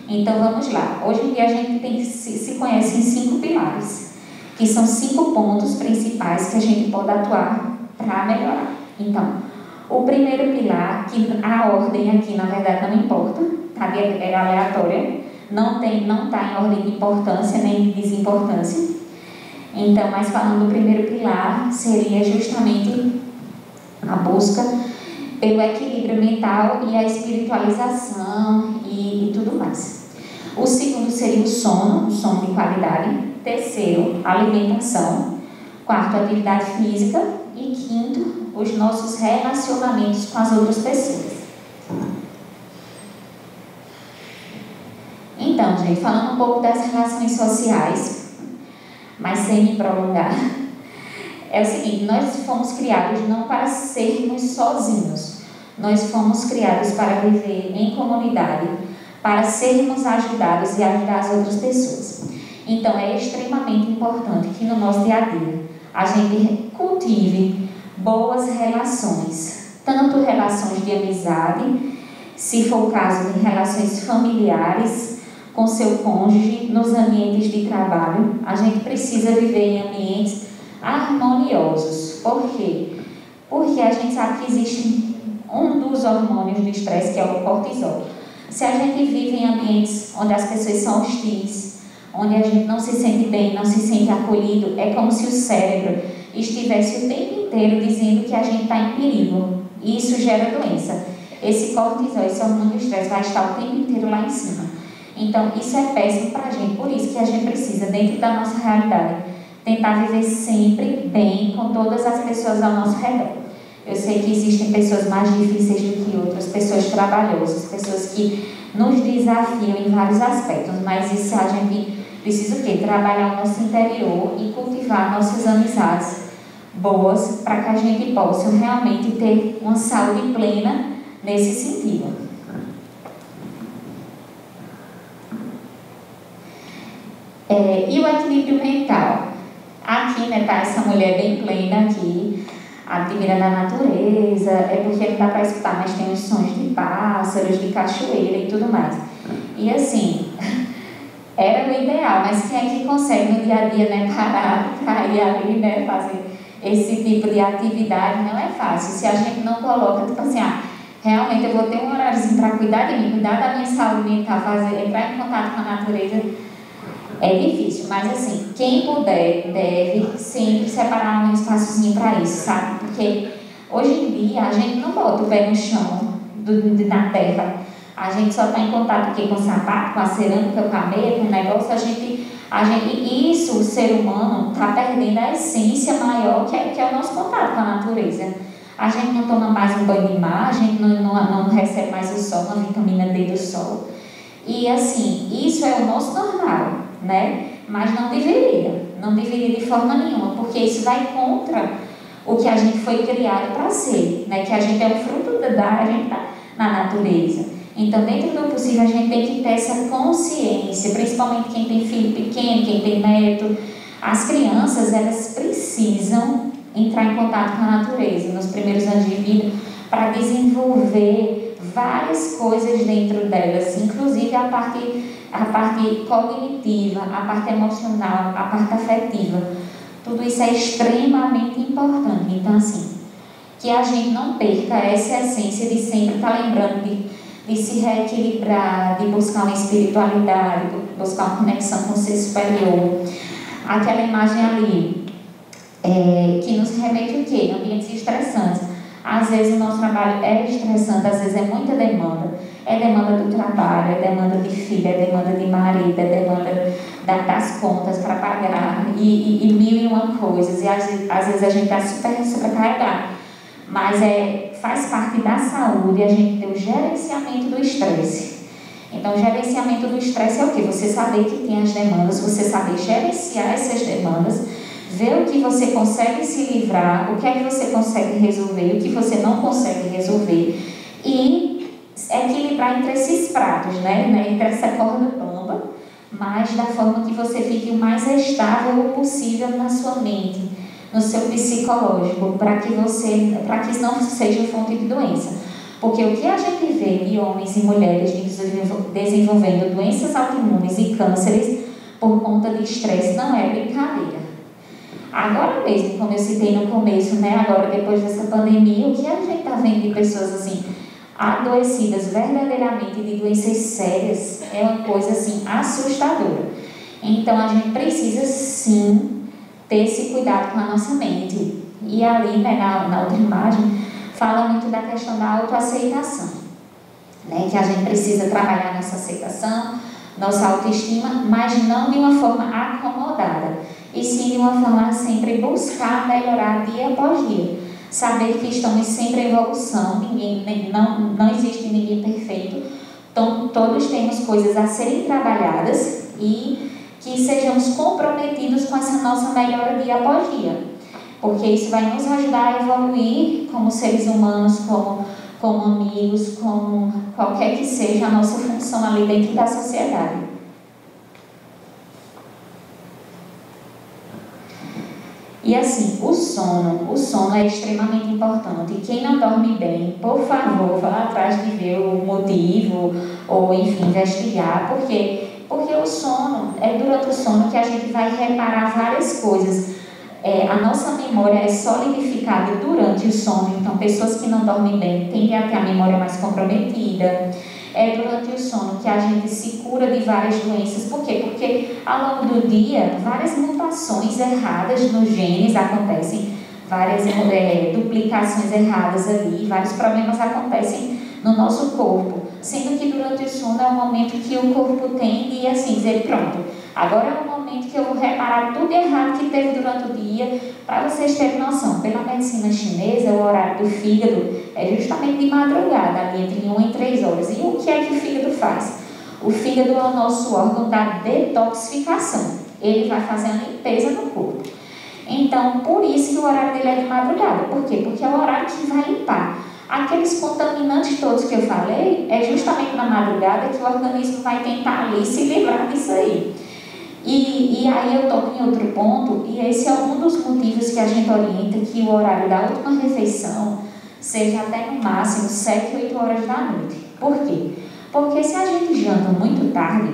S2: Então vamos lá. Hoje em dia a gente se conhece em 5 pilares, que são 5 pontos principais que a gente pode atuar para melhorar. Então, o primeiro pilar, que a ordem aqui na verdade não importa, tá? É aleatória, não está em ordem de importância nem de desimportância. Então, mas falando do primeiro pilar, seria justamente a busca pelo equilíbrio mental e a espiritualização e tudo mais. O segundo seria o sono de qualidade. Terceiro, alimentação. Quarto, atividade física. E quinto, os nossos relacionamentos com as outras pessoas. Então, gente, falando um pouco das relações sociais, mas sem me prolongar, é o seguinte: nós fomos criados não para sermos sozinhos, nós fomos criados para viver em comunidade, para sermos ajudados e ajudar as outras pessoas. Então é extremamente importante que no nosso dia a dia a gente cultive boas relações, tanto relações de amizade, se for o caso de relações familiares, com seu cônjuge, nos ambientes de trabalho. A gente precisa viver em ambientes harmoniosos. Por quê? Porque a gente sabe que existe um dos hormônios do estresse, que é o cortisol. Se a gente vive em ambientes onde as pessoas são hostis, onde a gente não se sente bem, não se sente acolhido, é como se o cérebro estivesse o tempo inteiro dizendo que a gente está em perigo. E isso gera doença. Esse cortisol, esse hormônio do estresse, vai estar o tempo inteiro lá em cima. Então, isso é péssimo para a gente. Por isso que a gente precisa, dentro da nossa realidade, tentar viver sempre bem com todas as pessoas ao nosso redor. Eu sei que existem pessoas mais difíceis do que outras, pessoas trabalhosas, pessoas que nos desafiam em vários aspectos, mas isso a gente precisa o quê? Trabalhar o nosso interior e cultivar nossas amizades boas para que a gente possa realmente ter uma saúde plena nesse sentido. E o equilíbrio mental? Aqui, né, tá essa mulher bem plena aqui, admirando a natureza, é porque não dá para escutar, mas tem os sons de pássaros, de cachoeira e tudo mais. E assim, era o ideal, mas quem é que consegue no dia a dia, né, parar para ir ali, né, fazer esse tipo de atividade? Não é fácil. Se a gente não coloca, tipo assim, realmente eu vou ter um horáriozinho para cuidar de mim, cuidar da minha saúde mental, entrar em contato com a natureza, é difícil, mas assim, quem puder, deve sempre separar um espaçozinho para isso, sabe? Porque hoje em dia a gente não bota o pé no chão na terra, a gente só está em contato aqui com o sapato, com a cerâmica, com a meia, com o negócio, isso, o ser humano está perdendo a essência maior que é o nosso contato com a natureza. A gente não toma mais um banho de mar, a gente não recebe mais o sol, uma vitamina D do sol. E assim, isso é o nosso normal, né? Mas não deveria de forma nenhuma, porque isso vai contra o que a gente foi criado para ser, né? Que a gente é o fruto a gente está na natureza. Então, dentro do possível, a gente tem que ter essa consciência, principalmente quem tem filho pequeno, quem tem neto. As crianças, elas precisam entrar em contato com a natureza nos primeiros anos de vida para desenvolver várias coisas dentro delas, inclusive a parte cognitiva, a parte emocional, a parte afetiva. Tudo isso é extremamente importante. Então, assim, que a gente não perca essa essência de sempre estar lembrando de se reequilibrar, de buscar uma espiritualidade, de buscar uma conexão com o ser superior. Aquela imagem ali, que nos remete o quê? Ambientes estressantes. Às vezes o nosso trabalho é estressante, às vezes é muita demanda. É demanda do trabalho, é demanda de filho, é demanda de marido, é demanda das contas para pagar e mil e uma coisas. E às vezes a gente está super sobrecarregado. Mas faz parte da saúde a gente ter o gerenciamento do estresse. Então, o gerenciamento do estresse é o quê? Você saber que tem as demandas, você saber gerenciar essas demandas, ver o que você consegue se livrar, o que é que você consegue resolver, o que você não consegue resolver e equilibrar entre esses pratos, né? Entre essa corda bamba, mas da forma que você fique o mais estável possível na sua mente, no seu psicológico, para que isso não seja fonte de doença. Porque o que a gente vê de homens e mulheres desenvolvendo doenças autoimunes e cânceres por conta de estresse não é brincadeira. Agora mesmo, como eu citei no começo, né, agora depois dessa pandemia, o que a gente está vendo de pessoas assim, adoecidas verdadeiramente de doenças sérias, é uma coisa assim assustadora. Então a gente precisa sim ter esse cuidado com a nossa mente. E ali, né, na outra imagem, fala muito da questão da autoaceitação, né, que a gente precisa trabalhar nossa aceitação, nossa autoestima, mas não de uma forma acomodada, e sim de uma forma sempre buscar melhorar dia após dia. Saber que estamos sempre em evolução, não existe ninguém perfeito, então todos temos coisas a serem trabalhadas e que sejamos comprometidos com essa nossa melhora dia após dia, porque isso vai nos ajudar a evoluir como seres humanos, como amigos, como qualquer que seja a nossa função ali dentro da sociedade. E assim, o sono é extremamente importante. Quem não dorme bem, por favor, vá atrás de ver o motivo, ou enfim, investigar, porque o sono, é durante o sono que a gente vai reparar várias coisas. A nossa memória é solidificada durante o sono, então pessoas que não dormem bem tendem a ter a memória mais comprometida. É durante o sono que a gente se cura de várias doenças. Por quê? Porque ao longo do dia, várias mutações erradas nos genes acontecem, várias duplicações erradas ali, vários problemas acontecem no nosso corpo. Sendo que durante o sono é o momento que o corpo tem de assim, dizer, pronto, agora é o momento que eu vou reparar tudo errado que teve durante o dia. Para vocês terem noção, pela medicina chinesa, o horário do fígado é justamente de madrugada, ali entre 1 e 3 horas. E o que é que o fígado faz? O fígado é o nosso órgão da detoxificação. Ele vai fazer a limpeza no corpo. Então, por isso que o horário dele é de madrugada. Por quê? Porque é o horário que vai limpar. Aqueles contaminantes todos que eu falei, é justamente na madrugada que o organismo vai tentar ali se livrar disso aí. E aí eu toco em outro ponto, e esse é um dos motivos que a gente orienta que o horário da última refeição seja até no máximo 7, 8 horas da noite. Por quê? Porque se a gente janta muito tarde,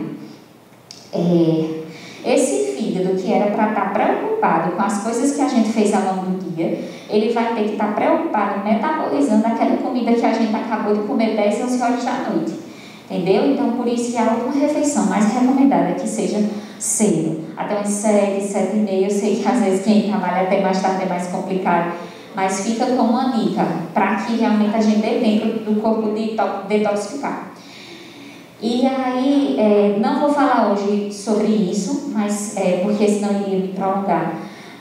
S2: esse fígado que era para estar preocupado com as coisas que a gente fez ao longo do dia, ele vai ter que estar preocupado metabolizando aquela comida que a gente acabou de comer 10, 11 horas da noite. Entendeu? Então, por isso que a última refeição mais recomendada é que seja cedo, até umas 7, 7 e meia. Eu sei que às vezes quem trabalha até mais tarde é mais complicado, mas fica com uma dica, para que realmente a gente dê tempo do corpo detoxificar. E aí, não vou falar hoje sobre isso, mas, porque senão iria me prolongar,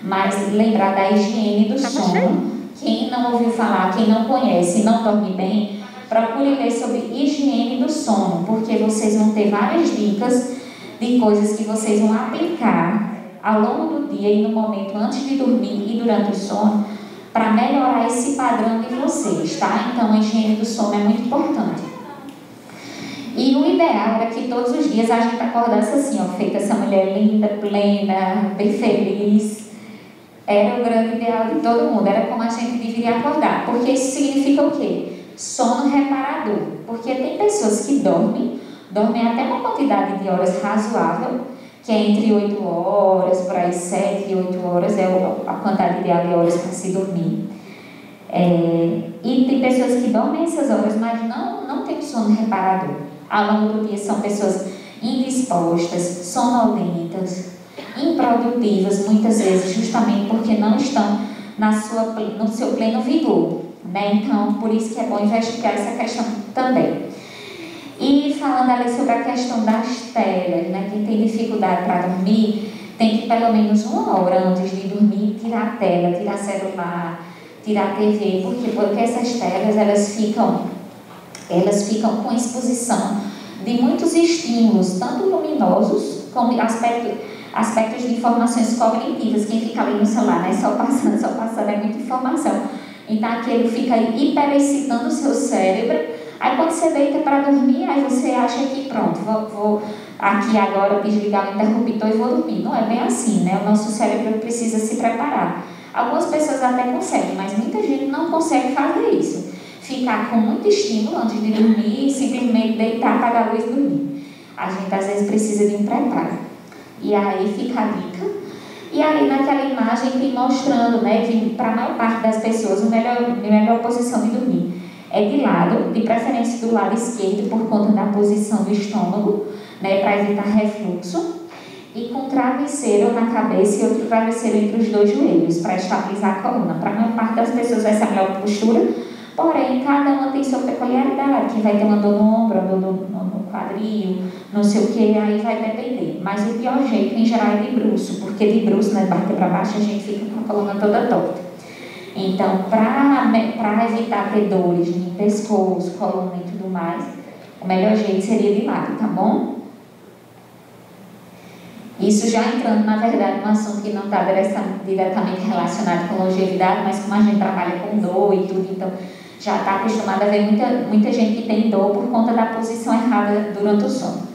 S2: mas lembrar da higiene do sono. Quem não ouviu falar, quem não conhece, não dorme bem, procure ler sobre higiene do sono, porque vocês vão ter várias dicas de coisas que vocês vão aplicar ao longo do dia e no momento antes de dormir e durante o sono, para melhorar esse padrão de vocês, tá? Então, a higiene do sono é muito importante. E o ideal era que todos os dias a gente acordasse assim, ó, feita essa mulher linda, plena, bem feliz. Era o grande ideal de todo mundo, era como a gente deveria acordar, porque isso significa o quê? Sono reparador, porque tem pessoas que dormem até uma quantidade de horas razoável, que é entre 8 horas, por aí 7 e 8 horas é a quantidade ideal de horas para se dormir. E tem pessoas que dormem essas horas, mas não não tem sono reparador. Ao longo do dia são pessoas indispostas, sonolentas, improdutivas, muitas vezes justamente porque não estão no seu pleno vigor, né? Então, por isso que é bom investigar essa questão também. E falando ali sobre a questão das telas, né? Quem tem dificuldade para dormir, tem que pelo menos 1 hora antes de dormir tirar a tela, tirar celular, tirar a TV, porque essas telas elas ficam com exposição de muitos estímulos, tanto luminosos como aspectos de informações cognitivas. Quem fica ali no celular, né? Só passando, é muita informação. Então aquilo fica hiperexcitando o seu cérebro. Aí quando você deita para dormir, aí você acha que pronto, vou aqui agora desligar o interruptor e vou dormir. Não é bem assim, né? O nosso cérebro precisa se preparar. Algumas pessoas até conseguem, mas muita gente não consegue fazer isso. Ficar com muito estímulo antes de dormir e simplesmente deitar, apagar a luz e dormir. A gente às vezes precisa de um preparo. E aí fica a dica. E aí naquela imagem tem mostrando, né, que para a maior parte das pessoas a melhor posição de dormir é de lado, de preferência do lado esquerdo, por conta da posição do estômago, né, para evitar refluxo, e com travesseiro na cabeça e outro travesseiro entre os 2 joelhos, para estabilizar a coluna. Para a maior parte das pessoas essa é a melhor postura, porém, cada uma tem sua peculiaridade. Quem vai ter uma dor no ombro, uma dor no quadril, não sei o que, aí vai depender. Mas o pior jeito, em geral, é de bruço, porque de bruço, né, de barriga para baixo, a gente fica com a coluna toda torta. Então, para evitar ter dores no pescoço, coluna e tudo mais, o melhor jeito seria de lado, tá bom? Isso já entrando, na verdade, num assunto que não está diretamente relacionado com longevidade, mas como a gente trabalha com dor e tudo, então já está acostumado a ver muita gente que tem dor por conta da posição errada durante o sono.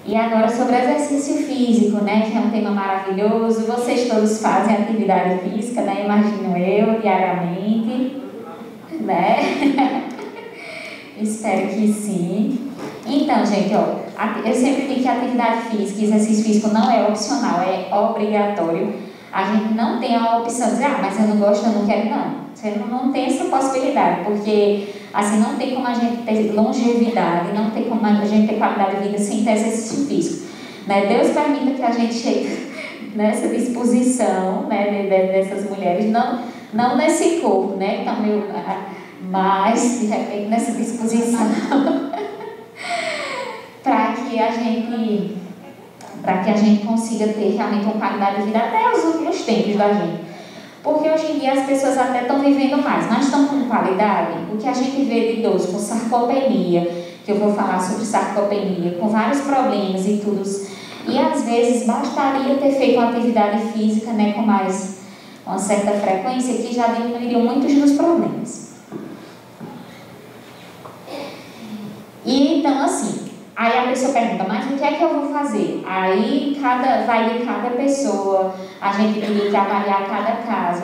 S2: E agora sobre exercício físico, né, que é um tema maravilhoso. Vocês todos fazem atividade física, né, imagino eu, diariamente, né? Espero que sim. Então, gente, ó, eu sempre digo que a atividade física, exercício físico não é opcional, é obrigatório. A gente não tem a opção de dizer, mas eu não gosto, eu não quero, não. Você não tem essa possibilidade, porque assim não tem como a gente ter longevidade, não tem como a gente ter qualidade de vida sem ter exercício físico, né? Deus permita que a gente chegue nessa disposição, né, dessas mulheres, não nesse corpo, né, que tá meio, mas de repente nessa disposição para que a gente consiga ter realmente uma qualidade de vida até os últimos tempos da gente. Porque hoje em dia as pessoas até estão vivendo mais, mas estão com qualidade. O que a gente vê de idoso com sarcopenia, que eu vou falar sobre sarcopenia, com vários problemas e tudo, e às vezes bastaria ter feito uma atividade física, né, com uma certa frequência, que já diminuiriam muitos dos problemas. E então assim, aí a pessoa pergunta, mas o que é que eu vou fazer? Aí vai de cada pessoa, a gente tem que avaliar cada caso.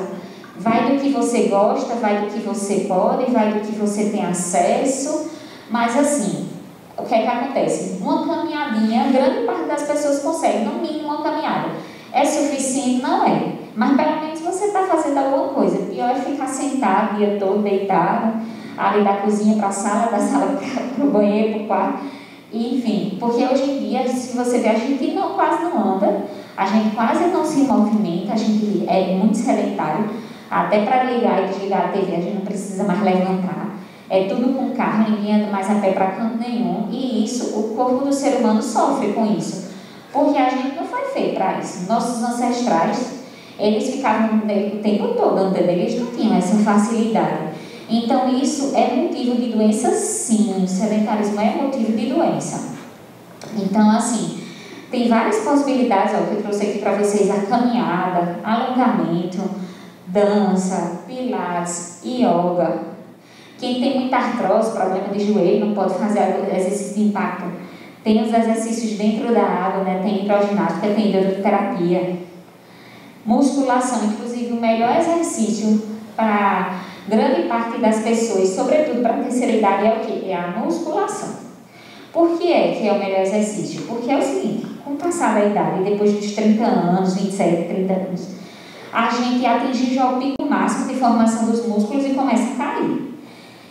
S2: Vai do que você gosta, vai do que você pode, vai do que você tem acesso. Mas assim, o que é que acontece? Uma caminhadinha, grande parte das pessoas consegue, no mínimo uma caminhada. É suficiente? Não é. Mas pelo menos você está fazendo alguma coisa. Pior é ficar sentado o dia todo, deitado, ali da cozinha para a sala, da sala para o banheiro, para o quarto. Enfim, porque hoje em dia, se você ver, a gente quase não anda, a gente quase não se movimenta, a gente é muito sedentário, até para ligar e desligar a TV a gente não precisa mais levantar, é tudo com carro, ninguém anda mais a pé para canto nenhum, e isso, o corpo do ser humano sofre com isso, porque a gente não foi feito para isso. Nossos ancestrais, eles ficavam o tempo todo andando, eles não tinham essa facilidade. Então, isso é motivo de doença, sim. O sedentarismo é motivo de doença. Então, assim, tem várias possibilidades, ó, que eu trouxe aqui para vocês: a caminhada, alongamento, dança, pilates, yoga. Quem tem muita artrose, problema de joelho, não pode fazer exercício de impacto. Tem os exercícios dentro da água, né? Tem hidroginástica, tem hidroterapia. Musculação, inclusive, o melhor exercício para grande parte das pessoas, sobretudo para a terceira idade, é o quê? É a musculação. Por que é o melhor exercício? Porque é o seguinte, com o passar da idade, depois dos 30 anos, 27, 30 anos, a gente atinge já o pico máximo de formação dos músculos e começa a cair.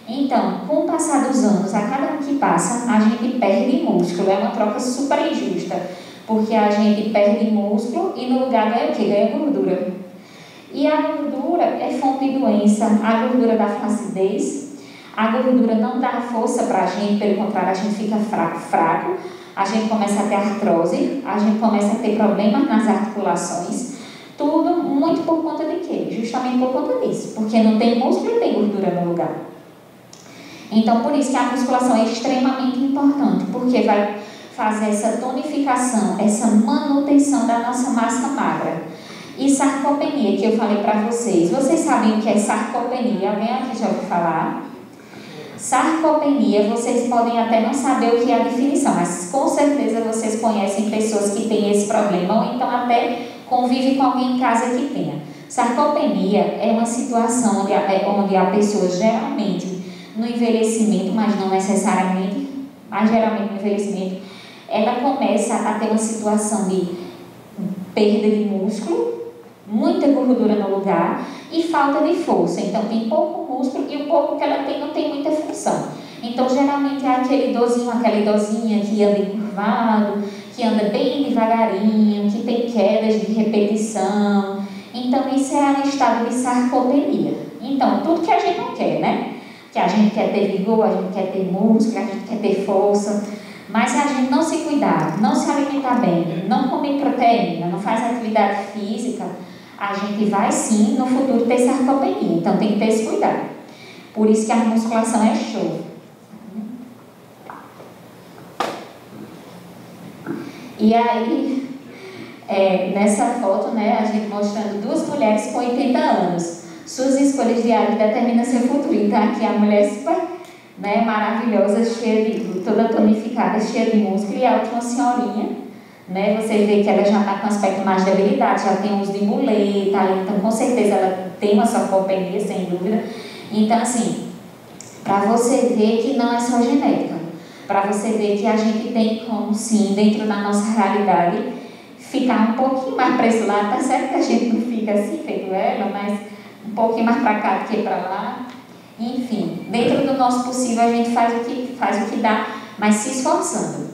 S2: Então, com o passar dos anos, a cada ano que passa, a gente perde músculo. É uma troca super injusta, porque a gente perde músculo e no lugar ganha o quê? Ganha gordura. E a gordura é fonte de doença, a gordura dá flacidez, a gordura não dá força para a gente, pelo contrário, a gente fica fraco, a gente começa a ter artrose, a gente começa a ter problemas nas articulações, tudo muito por conta de quê? Justamente por conta disso, porque não tem músculo e tem gordura no lugar. Então, por isso que a musculação é extremamente importante, porque vai fazer essa tonificação, essa manutenção da nossa massa magra. E sarcopenia, que eu falei para vocês. Vocês sabem o que é sarcopenia? Alguém aqui já ouviu falar? Sarcopenia, vocês podem até não saber o que é a definição, mas com certeza vocês conhecem pessoas que têm esse problema, ou então até convivem com alguém em casa que tenha. Sarcopenia é uma situação onde a pessoa geralmente no envelhecimento, mas não necessariamente, mas geralmente no envelhecimento, ela começa a ter uma situação de perda de músculo, muita gordura no lugar e falta de força. Então tem pouco músculo e o pouco que ela tem não tem muita função. Então geralmente é aquele idosinho, aquela idosinha que anda encurvado, que anda bem devagarinho, que tem quedas de repetição. Então isso é um estado de sarcopenia. Então tudo que a gente não quer, né? Que a gente quer ter vigor, a gente quer ter músculo, a gente quer ter força, mas se a gente não se cuidar, não se alimentar bem, não comer proteína, não faz atividade física, a gente vai sim no futuro ter sarcopenia. Então tem que ter esse cuidado. Por isso que a musculação é show. E aí, nessa foto, né, a gente mostrando duas mulheres com 80 anos. Suas escolhas diárias determinam seu futuro. Então aqui a mulher super, né, maravilhosa, cheia de, toda tonificada, cheia de músculo, e a última senhorinha, né, você vê que ela já está com aspecto mais de habilidade, já tem uso de muleta, então com certeza ela tem uma sarcopenia, sem dúvida. Então assim, para você ver que não é só genética, para você ver que a gente tem como sim, dentro da nossa realidade, ficar um pouquinho mais para esse lado. Tá certo que a gente não fica assim, feito ela, mas um pouquinho mais para cá do que para lá. Enfim, dentro do nosso possível a gente faz o que dá, mas se esforçando.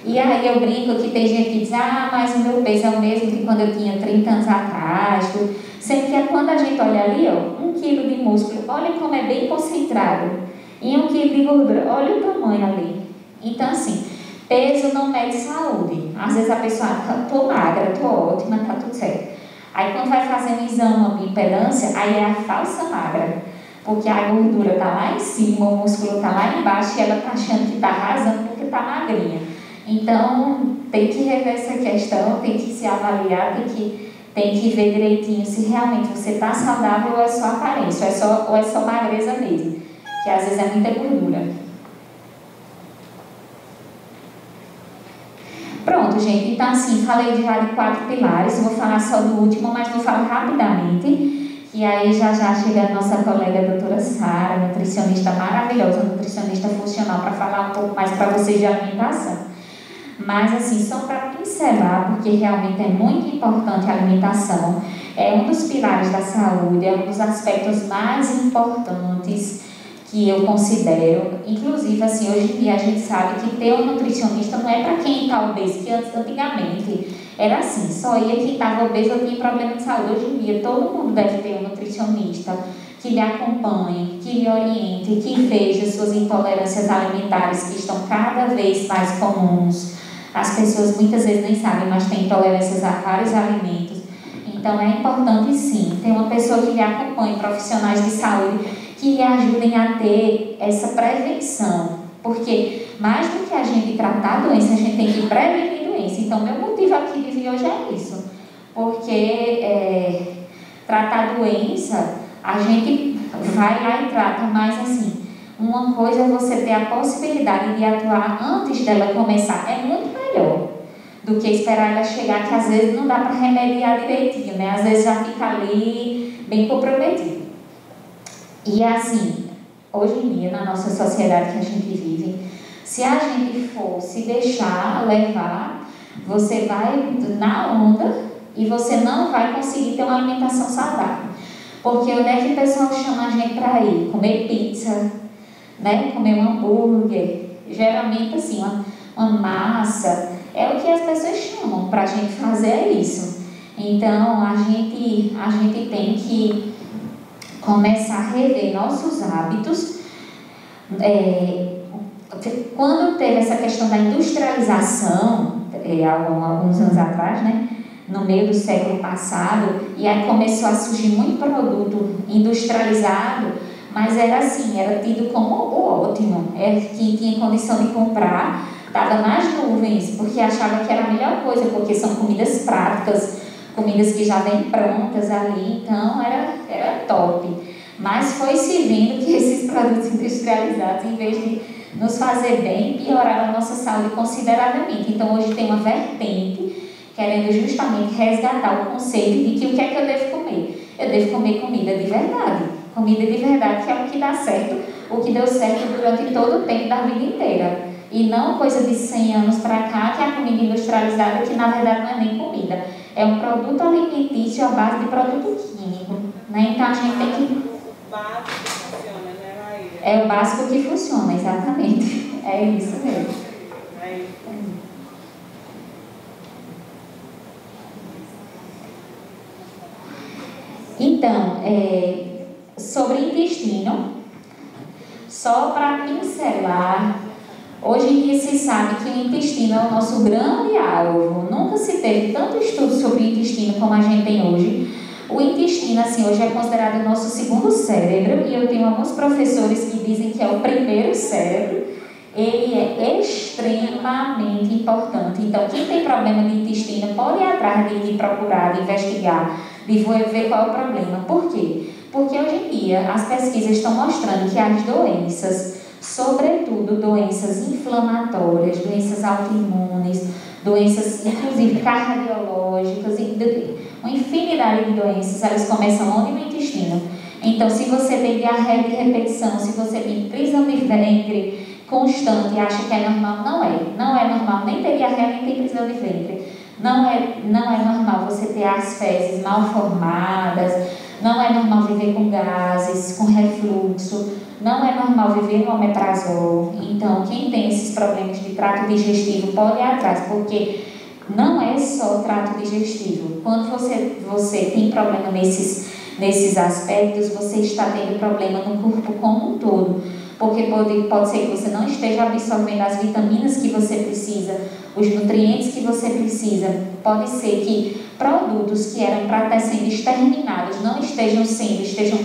S2: E aí eu brinco que tem gente que diz, mas o meu peso é o mesmo que quando eu tinha 30 anos atrás. Sendo que quando a gente olha ali, ó, 1 quilo de músculo, olha como é bem concentrado. E 1 quilo de gordura, olha o tamanho ali. Então assim, peso não mede saúde. Às vezes a pessoa, tô magra, tô ótima, tá tudo certo. Aí quando vai fazer um exame, uma bioimpedância, aí é a falsa magra. Porque a gordura está lá em cima, o músculo está lá embaixo e ela está achando que está arrasando porque está magrinha. Então, tem que rever essa questão, tem que se avaliar, tem que ver direitinho se realmente você está saudável ou é só aparência, ou é só magreza mesmo, que às vezes é muita gordura. Pronto, gente, então assim, falei já de 4 pilares, vou falar só do último, mas vou falar rapidamente. E aí já chega a nossa colega a doutora Sara, nutricionista maravilhosa, nutricionista funcional, para falar um pouco mais para vocês de alimentação. Mas assim, só para pincelar, porque realmente é muito importante a alimentação, é um dos pilares da saúde, é um dos aspectos mais importantes que eu considero. Inclusive, assim, hoje em dia a gente sabe que ter um nutricionista não é para quem está obeso, que antigamente era assim, só ia quem estava obeso ou tinha problema de saúde. Hoje em dia todo mundo deve ter um nutricionista que lhe acompanhe, que lhe oriente, que veja suas intolerâncias alimentares que estão cada vez mais comuns. As pessoas muitas vezes nem sabem, mas têm intolerâncias a vários alimentos. Então é importante sim ter uma pessoa que lhe acompanhe, profissionais de saúde que lhe ajudem a ter essa prevenção, porque mais do que a gente tratar a doença, a gente tem que prevenir doença. Então meu motivo aqui de vir hoje é isso, porque tratar a doença, a gente vai lá e trata, mas assim, uma coisa é você ter a possibilidade de atuar antes dela começar, é muito melhor do que esperar ela chegar, que às vezes não dá para remediar direitinho, né? Às vezes já fica ali bem comprometido. E assim, hoje em dia, na nossa sociedade que a gente vive, se a gente for se deixar levar, você vai na onda e você não vai conseguir ter uma alimentação saudável. Porque onde é que o pessoal chama a gente para ir? Comer pizza, né? Comer um hambúrguer, geralmente assim, uma massa, é o que as pessoas chamam para a gente fazer isso. Então, a gente tem que começar a rever nossos hábitos. Quando teve essa questão da industrialização, alguns anos atrás, né, no meio do século passado, e aí começou a surgir muito produto industrializado, mas era assim, era tido como o ótimo, que tinha condição de comprar, estava nas nuvens, porque achava que era a melhor coisa, porque são comidas práticas, comidas que já vêm prontas ali, então era top. Mas foi se vendo que esses produtos industrializados, em vez de nos fazer bem, pioraram a nossa saúde consideravelmente. Então hoje tem uma vertente querendo justamente resgatar o conceito de que o que é que eu devo comer? Eu devo comer comida de verdade. Comida de verdade, que é o que dá certo, o que deu certo durante todo o tempo da vida inteira. E não coisa de 100 anos para cá, que é a comida industrializada, que na verdade não é nem comida. É um produto alimentício à base de produto químico. Né? Então a gente tem que...
S3: O básico que funciona, né, Maíra?
S2: É o básico que funciona, exatamente. É isso mesmo.
S3: É isso.
S2: Então, sobre intestino, só para pincelar, hoje em dia se sabe que o intestino é o nosso grande alvo. Nunca se teve tanto estudo sobre o intestino como a gente tem hoje. O intestino, assim, hoje é considerado o nosso segundo cérebro, e eu tenho alguns professores que dizem que é o primeiro cérebro. Ele é extremamente importante. Então, quem tem problema de intestino pode ir atrás de procurar, de investigar, de ver qual é o problema. Por quê? Porque hoje em dia as pesquisas estão mostrando que as doenças, sobretudo doenças inflamatórias, doenças autoimunes, doenças inclusive cardiológicas, uma infinidade de doenças, elas começam onde? No intestino. Então, se você tem diarreia de repetição, se você tem prisão de ventre constante e acha que é normal, não é. Não é normal nem ter diarreia, nem ter prisão de ventre. Não é normal você ter as fezes mal formadas, não é normal viver com gases, com refluxo, não é normal viver no omeprazol. Então, quem tem esses problemas de trato digestivo pode ir atrás, porque não é só trato digestivo. Quando você tem problema nesses aspectos, você está tendo problema no corpo como um todo. Porque pode ser que você não esteja absorvendo as vitaminas que você precisa, os nutrientes que você precisa. Pode ser que produtos que eram para estar sendo exterminados não estejam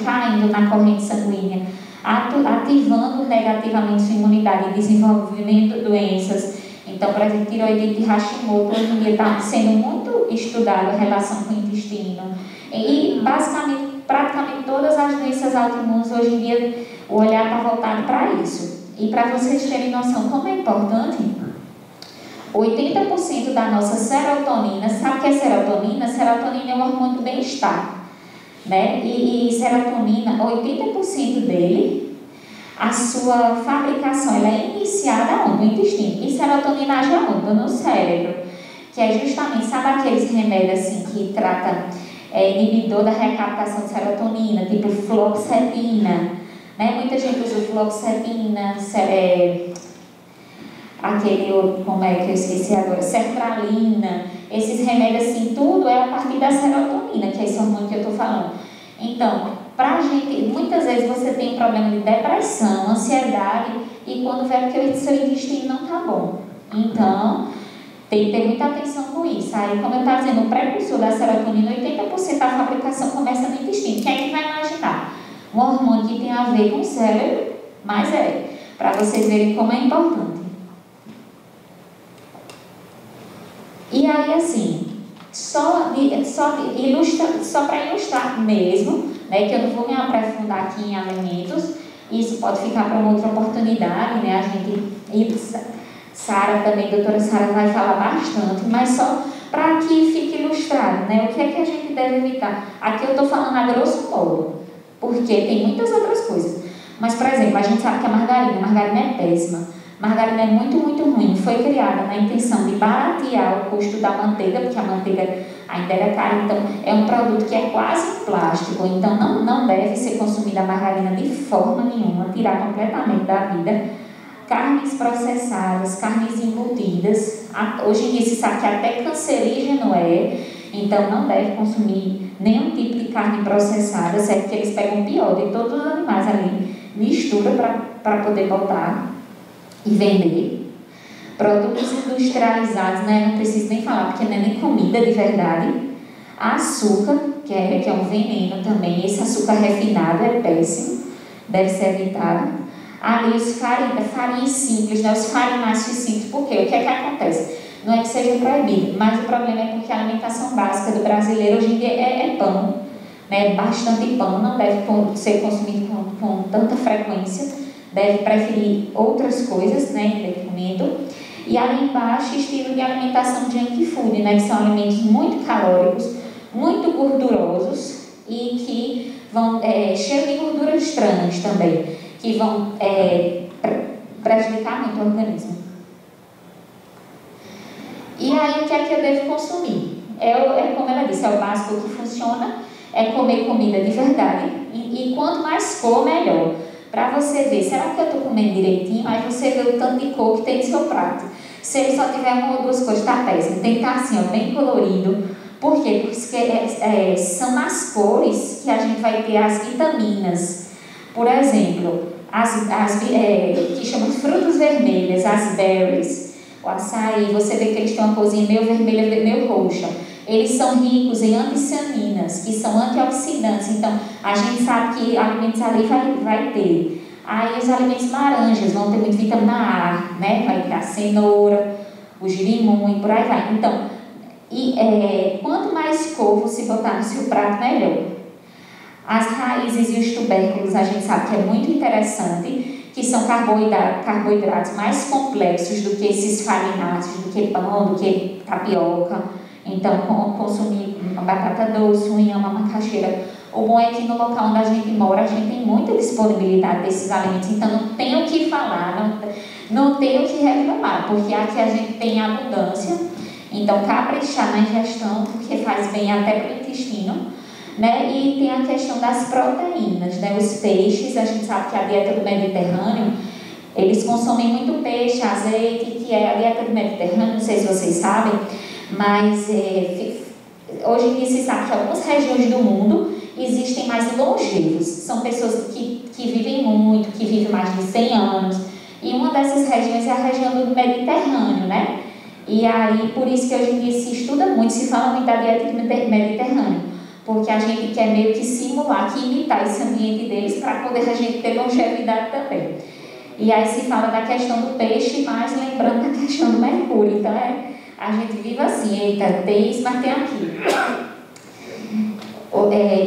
S2: caindo na corrente sanguínea, ativando negativamente sua imunidade e desenvolvimento de doenças. Então, por exemplo, tiroidite de Hashimoto hoje em dia está sendo muito estudado a relação com o intestino. E basicamente, praticamente todas as doenças autoimunes hoje em dia, o olhar está voltado para isso. E para vocês terem noção como é importante, 80% da nossa serotonina, sabe o que é serotonina? Serotonina é um hormônio do bem-estar, né? E serotonina, 80% dele, a sua fabricação ela é iniciada onde? No intestino. E serotonina age onde? No cérebro. Que é justamente, sabe aqueles remédios assim que tratam inibidor da recaptação de serotonina, tipo fluoxetina, né? Muita gente usa fluoxetina, aquele outro, como é que eu esqueci agora, sertralina, esses remédios assim, tudo é a partir da serotonina, que é esse hormônio que eu estou falando. Então, pra gente, muitas vezes você tem um problema de depressão, ansiedade, e quando vê que o seu intestino não está bom. Então, tem que ter muita atenção com isso. Aí, como eu estava dizendo, o precursor da serotonina, 80% da fabricação começa no intestino. Quem é que vai imaginar? Um hormônio que tem a ver com o cérebro, mas para vocês verem como é importante. E aí, assim, só para ilustrar mesmo, né, que eu não vou me aprofundar aqui em alimentos, isso pode ficar para uma outra oportunidade, né, Sara também, a doutora Sara vai falar bastante, mas só para que fique ilustrado, né, o que é que a gente deve evitar. Aqui eu estou falando a grosso modo, porque tem muitas outras coisas. Mas, por exemplo, a gente sabe que a margarina é péssima. Margarina é muito, muito ruim. Foi criada na intenção de baratear o custo da manteiga, porque a manteiga ainda era cara, então é um produto que é quase plástico, então não deve ser consumida a margarina de forma nenhuma, tirar completamente da vida. Carnes processadas, carnes embutidas, hoje em dia se sabe que até cancerígeno é, então não deve consumir nenhum tipo de carne processada, certo? Que eles pegam o pior de todos os animais ali, mistura para poder botar e vender. Produtos industrializados, né? Não preciso nem falar, porque não é nem comida de verdade. Açúcar, que é um veneno também, esse açúcar refinado é péssimo, deve ser evitado. Ali os farinhas simples, né? Os farináceos simples, por quê? O que é que acontece? Não é que seja proibido, mas o problema é porque a alimentação básica do brasileiro hoje em dia é pão, né? Bastante pão, não deve ser consumido com tanta frequência, deve preferir outras coisas, né? Entretenimento. E ali embaixo, estilo de alimentação junk food, né? Que são alimentos muito calóricos, muito gordurosos e que vão cheios de gorduras trans também, que vão prejudicar muito o organismo. E aí, o que é que eu devo consumir? Como ela disse, é o básico que funciona, é comer comida de verdade, e quanto mais cor, melhor. Para você ver, será que eu estou comendo direitinho? Aí você vê o tanto de cor que tem no seu prato. Se ele só tiver uma ou duas cores, está péssimo. Tem que estar assim, ó, bem colorido. Por quê? Porque são nas cores que a gente vai ter as vitaminas. Por exemplo, que chamam frutas vermelhas, as berries, o açaí, você vê que eles têm uma corzinha meio vermelha, meio roxa. Eles são ricos em anticianinas, que são antioxidantes. Então, a gente sabe que alimentos ali vai ter. Aí, os alimentos laranjas vão ter muita vitamina A, né? Vai ter a cenoura, o girimum e por aí vai. Então, quanto mais cor você botar no seu prato, melhor. As raízes e os tubérculos, a gente sabe que é muito interessante, que são carboidratos mais complexos do que esses farináceos, do que pão, do que tapioca. Então, consumir uma batata doce, um inhame, uma macaxeira. O bom é que no local onde a gente mora, a gente tem muita disponibilidade desses alimentos, então não tem o que falar, não tem o que reclamar, porque aqui a gente tem abundância. Então, caprichar na ingestão, porque faz bem até para o intestino, né? E tem a questão das proteínas, né? Os peixes, a gente sabe que a dieta do Mediterrâneo, eles consomem muito peixe, azeite, que é a dieta do Mediterrâneo, não sei se vocês sabem, mas hoje em dia se sabe que algumas regiões do mundo existem mais longevos, são pessoas que vivem muito, que vivem mais de 100 anos, e uma dessas regiões é a região do Mediterrâneo, né? E aí, por isso que hoje em dia se estuda muito, se fala muito da dieta do Mediterrâneo, porque a gente quer meio que simular, que imitar esse ambiente deles para poder a gente ter longevidade também. E aí se fala da questão do peixe, mas lembrando da questão do mercúrio, então a gente vive assim, eita, tem isso, mas tem aquilo.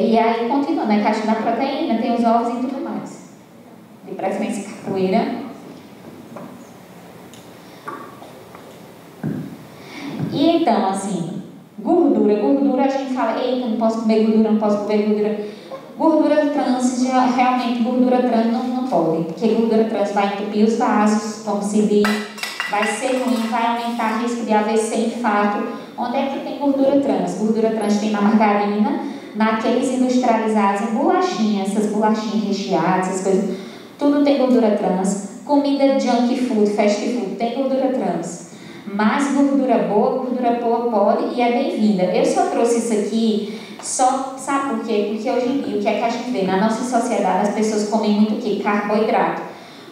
S2: E aí continua, né? Questão da proteína, tem os ovos e tudo mais. De preferência capoeira. E então, assim, gordura a gente fala, eita, não posso comer gordura. Gordura trans, realmente gordura trans não pode, porque gordura trans vai entupir os vasos, como se diz, vai ser ruim, vai aumentar o risco de AVC, infarto. Onde é que tem gordura trans? Gordura trans tem na margarina, naqueles industrializados, em bolachinhas, essas bolachinhas recheadas, essas coisas, tudo tem gordura trans. Comida junk food, fast food, tem gordura trans. Mas gordura boa pode e é bem-vinda. Eu só trouxe isso aqui, sabe por quê? Porque hoje em dia, o que é que a gente vê? Na nossa sociedade, as pessoas comem muito o quê? Carboidrato.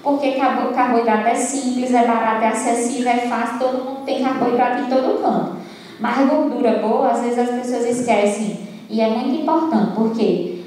S2: Porque carboidrato é simples, é barato, é acessível, é fácil, todo mundo tem carboidrato em todo canto. Mas gordura boa, às vezes as pessoas esquecem. E é muito importante, porque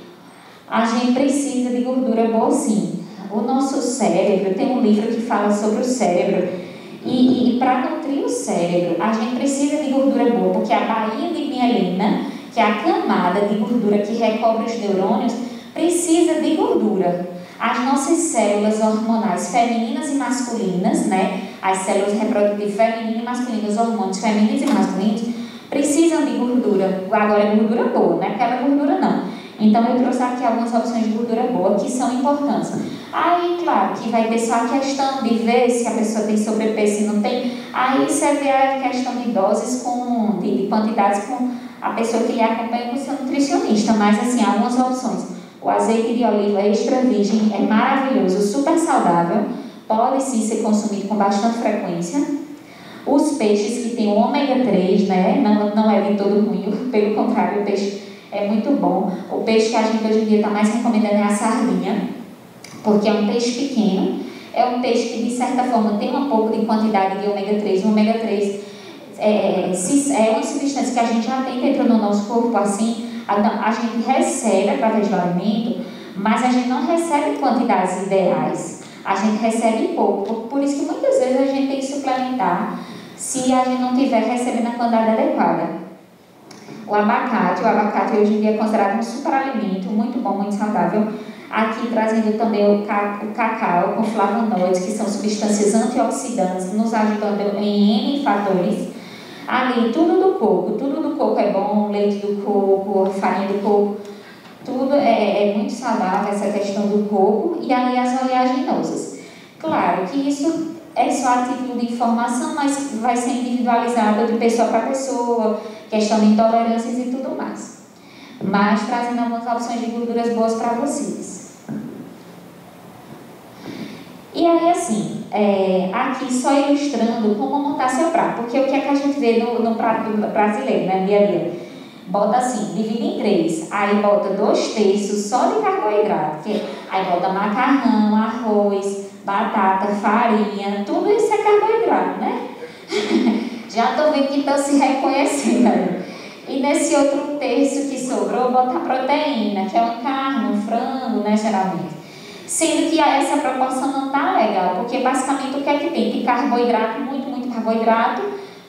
S2: a gente precisa de gordura boa sim. O nosso cérebro, tem um livro que fala sobre o cérebro. E para nutrir o cérebro, a gente precisa de gordura boa, porque a baía de mielina, que é a camada de gordura que recobre os neurônios, precisa de gordura. As nossas células hormonais femininas e masculinas, né? As células reprodutivas femininas e masculinas, os hormônios femininos e masculinos, precisam de gordura. Agora é gordura boa, não é aquela gordura não. Então eu trouxe aqui algumas opções de gordura boa, que são importantes. Aí, claro, que vai ter só a questão de ver se a pessoa tem sobrepeso, se não tem. Aí você vê a questão de doses de quantidades com a pessoa que lhe acompanha com o seu nutricionista. Mas, assim, algumas opções. O azeite de oliva extra virgem é maravilhoso, super saudável. Pode sim ser consumido com bastante frequência. Os peixes que têm o ômega 3, né? Não é de todo ruim, pelo contrário, o peixe é muito bom. O peixe que a gente hoje em dia está mais recomendando é a sardinha, porque é um peixe pequeno, é um peixe que de certa forma tem um pouco de quantidade de ômega 3. O ômega 3 é uma substância que a gente já tem dentro do nosso corpo, assim, a gente recebe através do alimento, mas a gente não recebe em quantidades ideais, a gente recebe pouco, por isso que muitas vezes a gente tem que suplementar se a gente não estiver recebendo a quantidade adequada. O abacate hoje em dia é considerado um superalimento, muito bom, muito saudável. Aqui trazendo também o cacau com flavonoides, que são substâncias antioxidantes, nos ajudando em N fatores. Ali, tudo do coco é bom, leite do coco, farinha do coco, tudo é muito saudável, essa questão do coco. E ali as oleaginosas. Claro que isso é só a título de informação, mas vai ser individualizado de pessoa para pessoa, questão de intolerâncias e tudo mais. Mas trazendo algumas opções de gorduras boas para vocês. E aí, assim, aqui só ilustrando como montar seu prato, porque o que é que a gente vê no prato brasileiro, né, dia a dia? Bota assim, divide em 3, aí bota 2/3 só de carboidrato, aí bota macarrão, arroz, batata, farinha, tudo isso é carboidrato, né? Já estou vendo que estão se reconhecendo aí. E nesse outro terço que sobrou, bota a proteína, que é uma carne, um frango, né, geralmente. Sendo que essa proporção não está legal, porque basicamente o que é que tem? Tem carboidrato, muito carboidrato,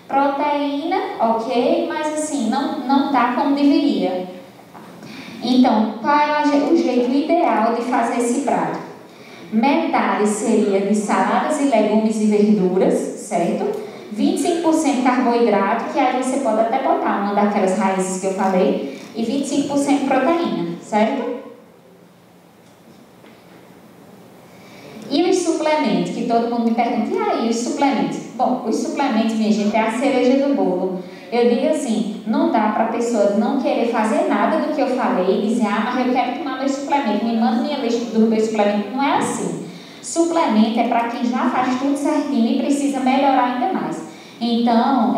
S2: proteína, ok, mas assim, não está como deveria. Então, qual é o jeito ideal de fazer esse prato? Metade seria de saladas e legumes e verduras, certo? 25% carboidrato, que aí você pode até botar uma daquelas raízes que eu falei, e 25% proteína, certo? E os suplementos, que todo mundo me pergunta, e aí os suplementos? Bom, os suplementos, minha gente, é a cereja do bolo. Eu digo assim, não dá para a pessoa não querer fazer nada do que eu falei e dizer, mas eu quero tomar meu suplemento, me manda minha lista do meu suplemento. Não é assim. Suplemento é para quem já faz tudo certinho e precisa melhorar ainda mais. Então,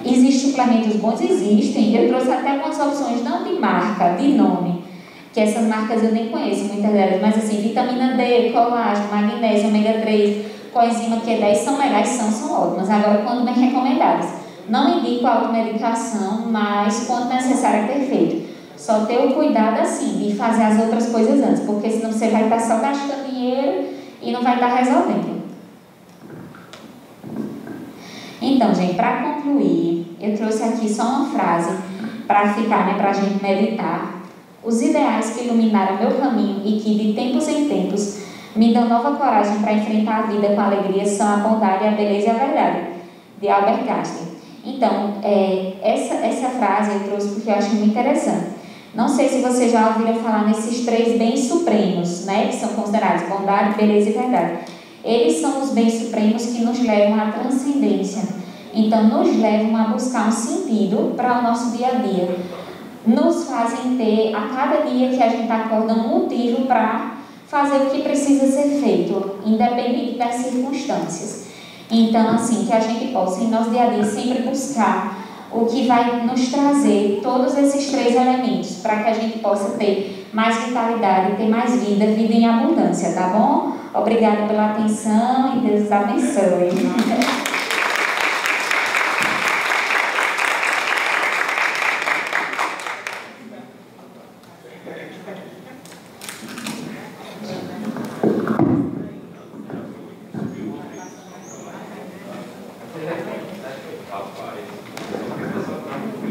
S2: existem suplementos bons? Existem. Eu trouxe até algumas opções, não de marca, de nome, que essas marcas eu nem conheço, muitas delas, mas assim, vitamina D, colágeno, magnésio, ômega 3, coenzima Q10 são legais, são ótimas. Agora, quando bem recomendadas, não indico automedicação, mas quando necessário é perfeito. Só ter o cuidado assim, de fazer as outras coisas antes, porque senão você vai estar só gastando dinheiro e não vai estar resolvendo. Então, gente, para concluir, eu trouxe aqui só uma frase para ficar, né, para a gente meditar. Os ideais que iluminaram meu caminho e que de tempos em tempos me dão nova coragem para enfrentar a vida com alegria são a bondade, a beleza e a verdade, de Albert Einstein. Então, essa frase eu trouxe porque eu acho muito interessante. Não sei se vocês já ouviram falar nesses 3 bens supremos, né, que são considerados bondade, beleza e verdade. Eles são os bens supremos que nos levam à transcendência. Então, nos levam a buscar um sentido para o nosso dia a dia. Nos fazem ter, a cada dia que a gente acorda, um motivo para fazer o que precisa ser feito, independente das circunstâncias. Então, assim, que a gente possa, em nosso dia a dia, sempre buscar o que vai nos trazer todos esses 3 elementos, para que a gente possa ter mais vitalidade, ter mais vida em abundância, tá bom? Obrigada pela atenção e Deus os abençoe.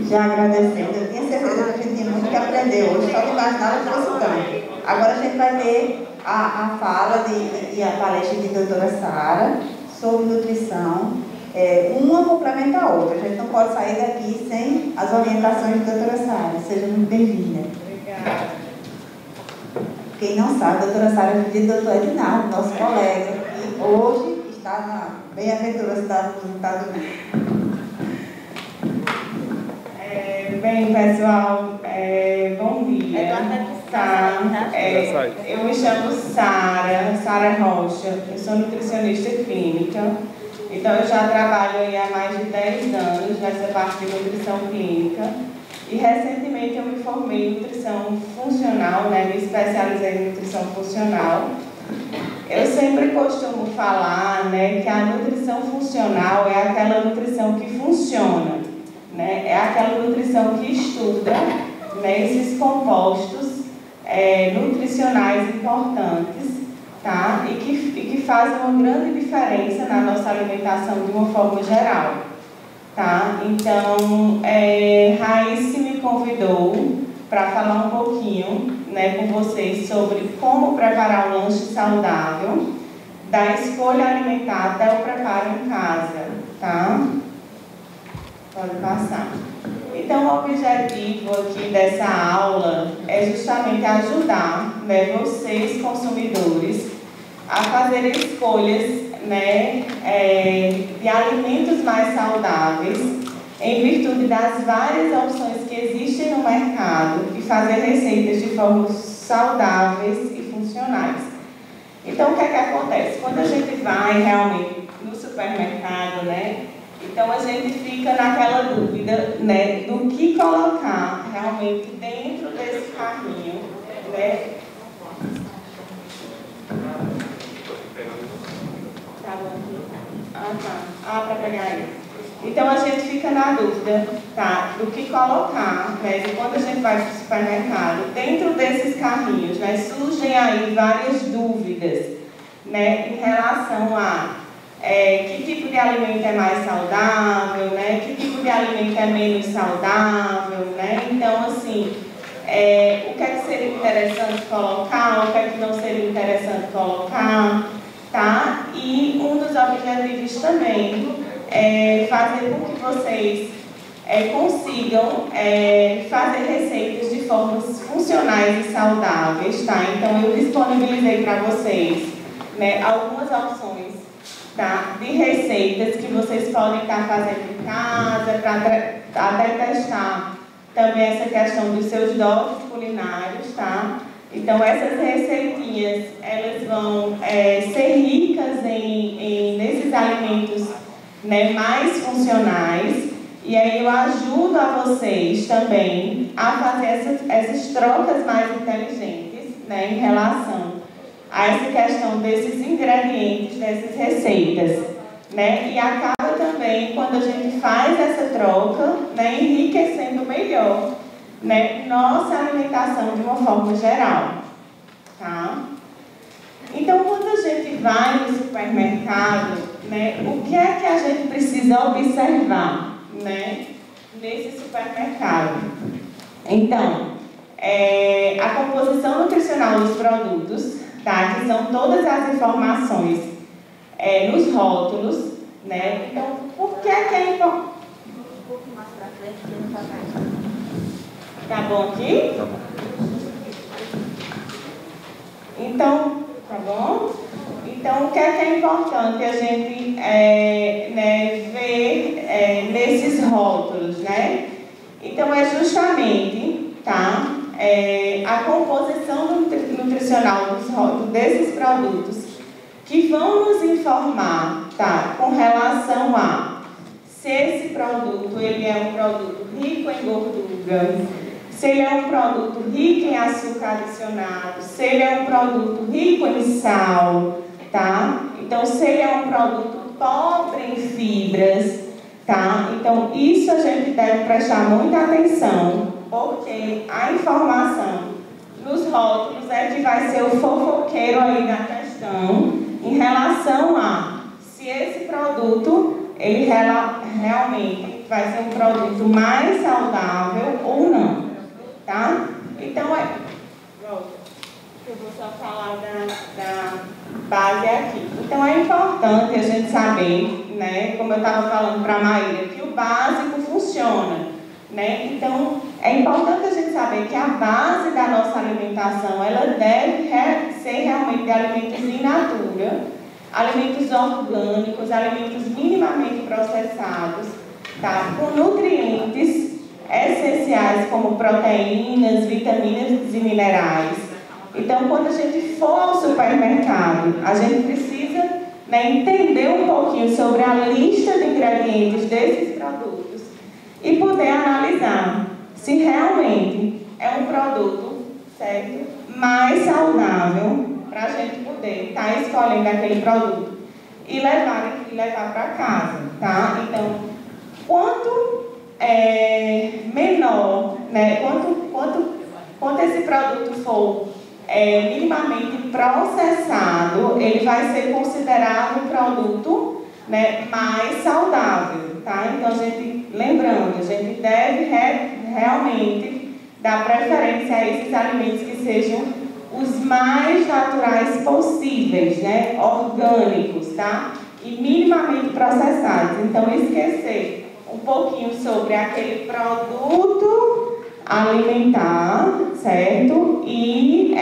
S1: Já agradecendo, eu tinha certeza que a gente tinha muito que aprender hoje, só de imaginar que fosse tanto. Agora a gente vai ter a fala e a palestra de doutora Sara sobre nutrição. Uma complementa a outra, a gente não pode sair daqui sem as orientações de doutora Sara. Seja muito bem-vinda.
S3: Obrigada.
S1: Quem não sabe, a doutora Sara é filha do doutor Edinaldo, nosso colega, que hoje está na bem-aventurosa dos Estados Unidos.
S3: Bem, pessoal, bom dia. Eu me chamo Sara Rocha, eu sou nutricionista clínica, então eu já trabalho aí há mais de 10 anos nessa parte de nutrição clínica e recentemente eu me formei em nutrição funcional, né, me especializei em nutrição funcional. Eu sempre costumo falar, né, que a nutrição funcional é aquela nutrição que funciona, né, é aquela nutrição que estuda, né, esses compostos nutricionais importantes, tá, e que fazem uma grande diferença na nossa alimentação de uma forma geral, tá. Então, Raíssa me convidou para falar um pouquinho, né, com vocês sobre como preparar um lanche saudável, da escolha alimentar até o preparo em casa, tá? Pode passar. Então, o objetivo aqui dessa aula é justamente ajudar, né, vocês, consumidores, a fazer escolhas, né, de alimentos mais saudáveis, em virtude das várias opções que existem no mercado e fazer receitas de formas saudáveis e funcionais. Então, o que é que acontece? Quando a gente vai realmente no supermercado, né, então a gente fica naquela dúvida, né, do que colocar realmente dentro desse carrinho, né? Tá bom? Para pegar aí. Então a gente fica na dúvida, tá, do que colocar, né, e quando a gente vai para o supermercado, dentro desses carrinhos, né, surgem aí várias dúvidas, né, em relação a que tipo de alimento é mais saudável, né, que tipo de alimento é menos saudável, né, então assim, o que é que seria interessante colocar, o que é que não seria interessante colocar, tá, e um dos objetivos também fazer com que vocês consigam fazer receitas de formas funcionais e saudáveis, tá? Então eu disponibilizei para vocês, né, algumas opções, tá, de receitas que vocês podem estar fazendo em casa para até testar também essa questão dos seus dotes culinários, tá? Então essas receitinhas elas vão ser ricas nesses alimentos, né, mais funcionais, e aí eu ajudo a vocês também a fazer essas trocas mais inteligentes, né, em relação a essa questão desses ingredientes, dessas receitas, né, e acaba também quando a gente faz essa troca, né, enriquecendo melhor, né, nossa alimentação de uma forma geral, tá? Então, quando a gente vai no supermercado, né, o que é que a gente precisa observar, né, nesse supermercado? Então, a composição nutricional dos produtos, tá, que são todas as informações nos rótulos, né? Então, por que é importante?
S1: Um pouco mais para frente, que não está mais.
S3: Tá bom aqui?
S4: Tá bom.
S3: Então, tá bom? Então, o que é importante a gente né, ver nesses rótulos, né? Então, é justamente, tá, a composição nutricional dos rótulos desses produtos que vão nos informar, tá, com relação a se esse produto ele é um produto rico em gordura, se ele é um produto rico em açúcar adicionado, se ele é um produto rico em sal, tá? Então, se ele é um produto pobre em fibras, tá? Então, isso a gente deve prestar muita atenção, porque a informação nos rótulos é que vai ser o fofoqueiro aí da questão em relação a se esse produto, ele realmente vai ser um produto mais saudável ou não. Tá? Então, eu vou só falar da base aqui. Então, é importante a gente saber, né, como eu estava falando para a Maíra, que o básico funciona, né? Então, é importante a gente saber que a base da nossa alimentação, ela deve de alimentos in natura, alimentos orgânicos, alimentos minimamente processados, tá? Com nutrientes essenciais como proteínas, vitaminas e minerais. Então, quando a gente for ao supermercado, a gente precisa, né, entender um pouquinho sobre a lista de ingredientes desses produtos e poder analisar se realmente é um produto, certo, mais saudável para a gente poder estar escolhendo aquele produto e levar para casa, tá? Então, quanto menor, né, quanto esse produto for minimamente processado, ele vai ser considerado um produto, né, mais saudável, tá? Então, lembrando, a gente deve realmente dar preferência a esses alimentos que sejam os mais naturais possíveis, né, orgânicos, tá? E minimamente processados. Então, esquecer um pouquinho sobre aquele produto alimentar, certo? E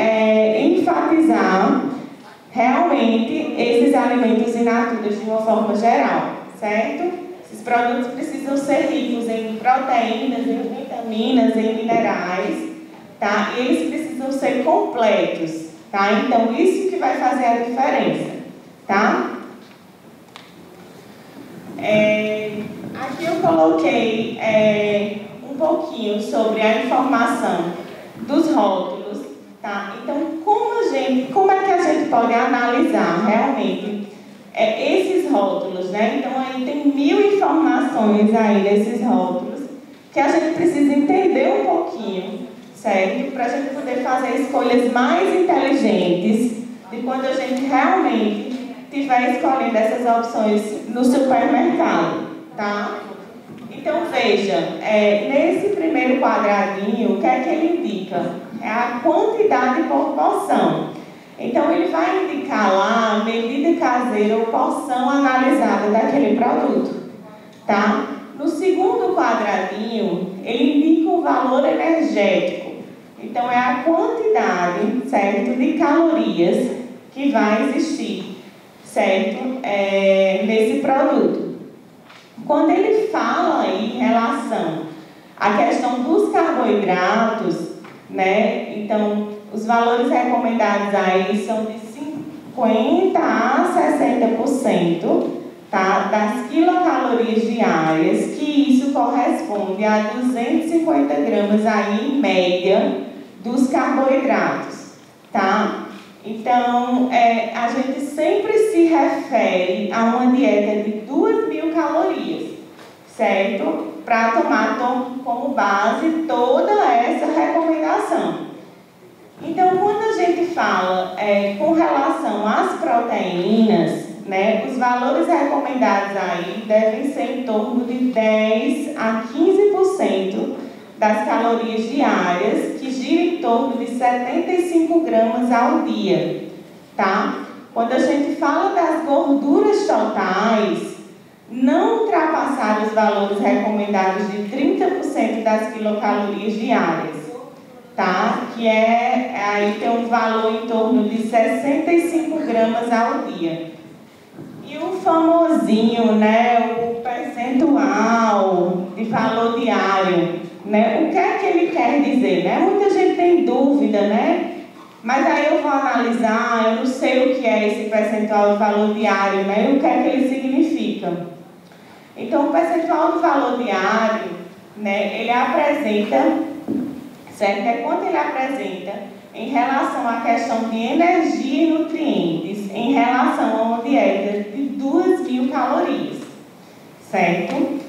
S3: enfatizar realmente esses alimentos in natura de uma forma geral, certo? Esses produtos precisam ser ricos em proteínas, em vitaminas, em minerais, tá? E eles precisam ser completos, tá? Então, isso que vai fazer a diferença, tá? Aqui eu coloquei um pouquinho sobre a informação dos rótulos, tá? Então, como é que a gente pode analisar realmente esses rótulos, né? Então, aí tem 1000 informações aí nesses rótulos que a gente precisa entender um pouquinho, certo? Para a gente poder fazer escolhas mais inteligentes de quando a gente realmente estiver escolhendo essas opções no supermercado, tá? Então, veja, nesse primeiro quadradinho, o que é que ele indica? É a quantidade por porção. Então, ele vai indicar lá a medida caseira ou porção analisada daquele produto, tá? No segundo quadradinho, ele indica o valor energético. Então, é a quantidade, certo, de calorias que vai existir, certo, nesse produto. Quando ele fala em relação à questão dos carboidratos, né, então, os valores recomendados aí são de 50% a 60%, tá, das quilocalorias diárias, que isso corresponde a 250 gramas aí, em média, dos carboidratos, tá? Então, a gente sempre se refere a uma dieta de 2.000 calorias, certo? Para tomar como base toda essa recomendação. Então, quando a gente fala com relação às proteínas, né, os valores recomendados aí devem ser em torno de 10 a 15% das calorias diárias, que gira em torno de 75 gramas ao dia, tá? Quando a gente fala das gorduras totais, não ultrapassar os valores recomendados de 30% das quilocalorias diárias, tá? Que aí tem um valor em torno de 65 gramas ao dia. E o famosinho, né, o percentual de valor diário, né? O que é que ele quer dizer, né? Muita gente tem dúvida, né? Mas aí eu vou analisar, eu não sei o que é esse percentual de valor diário, né? E o que é que ele significa. Então, o percentual de valor diário, né, ele apresenta, certo? É quanto ele apresenta em relação à questão de energia e nutrientes, em relação a uma dieta de 2.000 calorias, certo?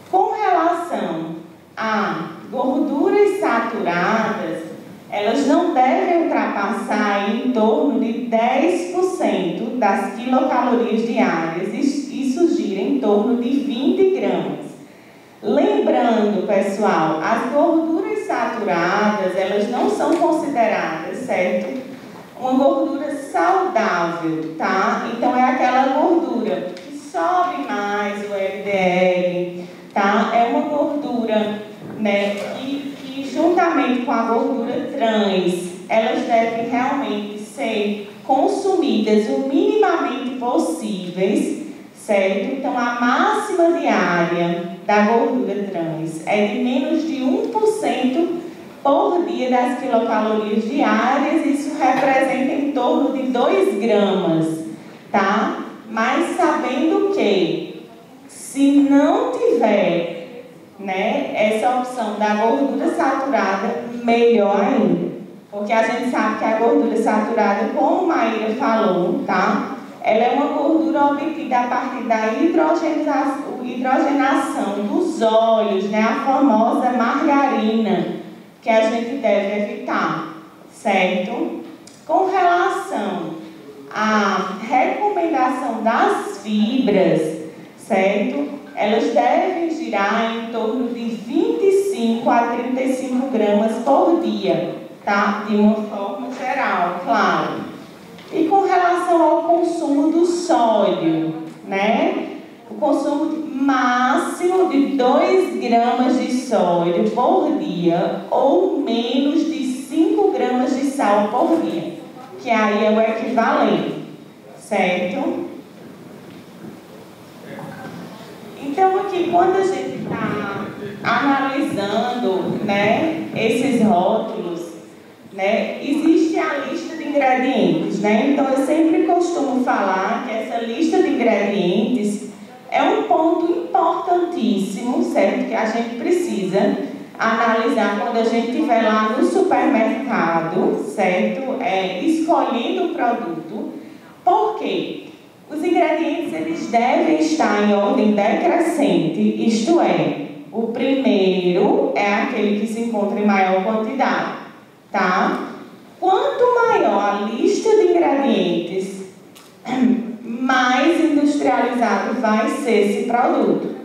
S3: Com relação a gorduras saturadas, elas não devem ultrapassar em torno de 10% das quilocalorias diárias. Isso gira em torno de 20 gramas. Lembrando, pessoal, as gorduras saturadas, elas não são consideradas, certo? Uma gordura saudável, tá? Então, é aquela gordura que sobe mais o LDL, tá? É uma gordura, né, que juntamente com a gordura trans, elas devem realmente ser ser consumidas o minimamente possíveis, certo? Então, a máxima diária da gordura trans é de menos de 1% por dia das quilocalorias diárias. Isso representa em torno de 2 gramas, tá? Mas sabendo que, se não tiver, né, essa opção da gordura saturada, melhor ainda. Porque a gente sabe que a gordura saturada, como Maíra falou, tá? Ela é uma gordura obtida a partir da hidrogenação dos óleos, né? A famosa margarina, que a gente deve evitar, certo? Com relação à recomendação das fibras, certo? Elas devem girar em torno de 25 a 35 gramas por dia, tá? De uma forma geral, claro. E com relação ao consumo do sódio, né? O consumo máximo de 2 gramas de sódio por dia ou menos de 5 gramas de sal por dia, que aí é o equivalente, certo? Então, aqui, quando a gente está analisando, né, esses rótulos, né, existe a lista de ingredientes, né? Então, eu sempre costumo falar que essa lista de ingredientes é um ponto importantíssimo, certo? Que a gente precisa analisar quando a gente estiver lá no supermercado, certo? Escolhendo o produto. Por quê? Os ingredientes, eles devem estar em ordem decrescente, isto é, o primeiro é aquele que se encontra em maior quantidade, tá? Quanto maior a lista de ingredientes, mais industrializado vai ser esse produto,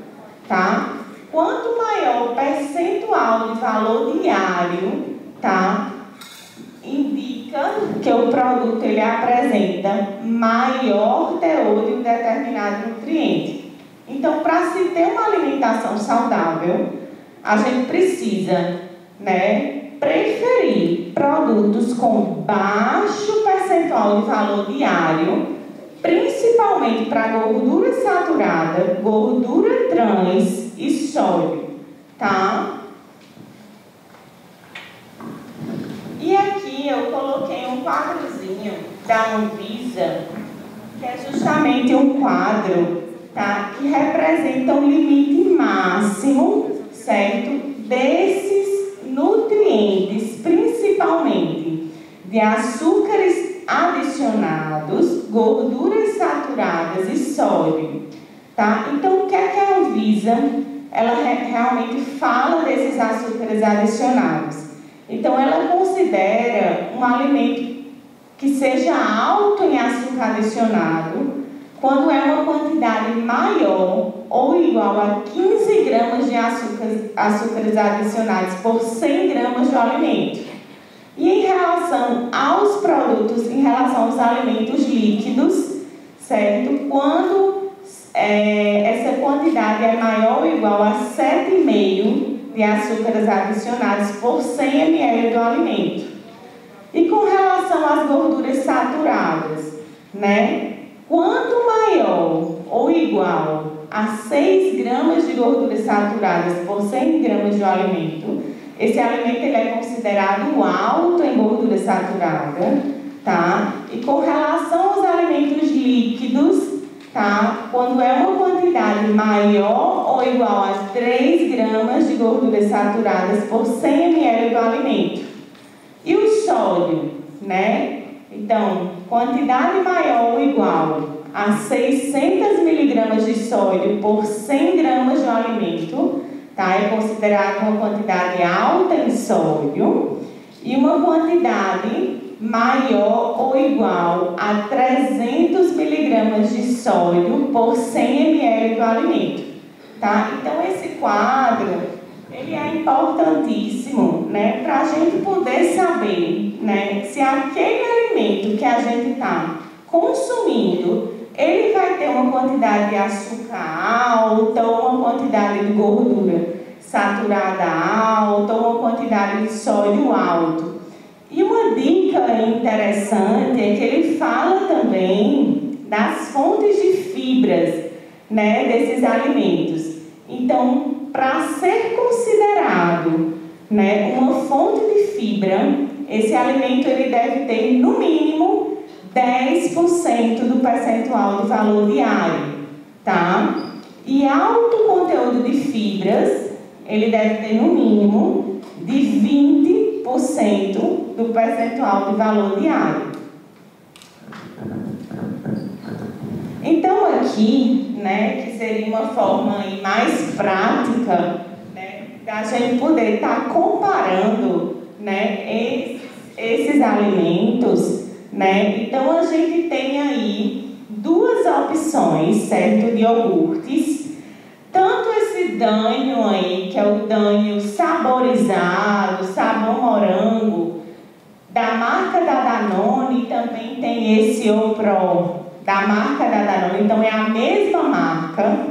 S3: tá? Quanto maior o percentual de valor diário, tá? Indica que o produto ele apresenta maior teor de um determinado nutriente. Então, para se ter uma alimentação saudável, a gente precisa, né, preferir produtos com baixo percentual de valor diário, principalmente para gordura saturada, gordura trans e sódio, tá? E aqui eu coloquei um quadrozinho da Anvisa, que é justamente um quadro, tá, que representa o limite máximo, certo, desses nutrientes, principalmente de açúcares adicionados, gorduras saturadas e sódio, tá? Então, o que é que a Anvisa, ela realmente fala desses açúcares adicionados? Então, ela considera um alimento que seja alto em açúcar adicionado quando é uma quantidade maior ou igual a 15 gramas de açúcares adicionados por 100 gramas de alimento. E em relação aos produtos, em relação aos alimentos líquidos, certo? Quando essa quantidade é maior ou igual a 7,5 de açúcares adicionados por 100 ml do alimento. E com relação às gorduras saturadas, né? Quanto maior ou igual a 6 gramas de gorduras saturadas por 100 gramas de alimento, esse alimento ele é considerado alto em gordura saturada, tá? E com relação aos alimentos líquidos, tá? Quando é uma quantidade maior ou igual a 3 gramas de gorduras saturadas por 100 ml do alimento. E o sódio, né? Então, quantidade maior ou igual a 600 miligramas de sódio por 100 gramas de alimento, tá? É considerado uma quantidade alta em sódio. E uma quantidade maior ou igual a 300 miligramas de sódio por 100 ml do alimento, tá? Então, esse quadro, ele é importantíssimo, né, para a gente poder saber, né, se aquele alimento que a gente está consumindo, ele vai ter uma quantidade de açúcar alta, ou uma quantidade de gordura saturada alta, ou uma quantidade de sódio alto. E uma dica interessante é que ele fala também das fontes de fibras, né, desses alimentos. Então, para ser considerado, né, uma fonte de fibra, esse alimento ele deve ter no mínimo 10% do percentual do valor diário, tá? E alto conteúdo de fibras, ele deve ter no mínimo de 20% do percentual de valor diário. Então aqui, né, que seria uma forma aí mais prática, né, da gente poder estar comparando, né, esses alimentos, né? Então a gente tem aí duas opções, certo, de iogurtes. Tanto esse Danio aí, que é o Danio saborizado, sabor morango, da marca da Danone, e também tem esse Opro, da marca da Danone. Então é a mesma marca,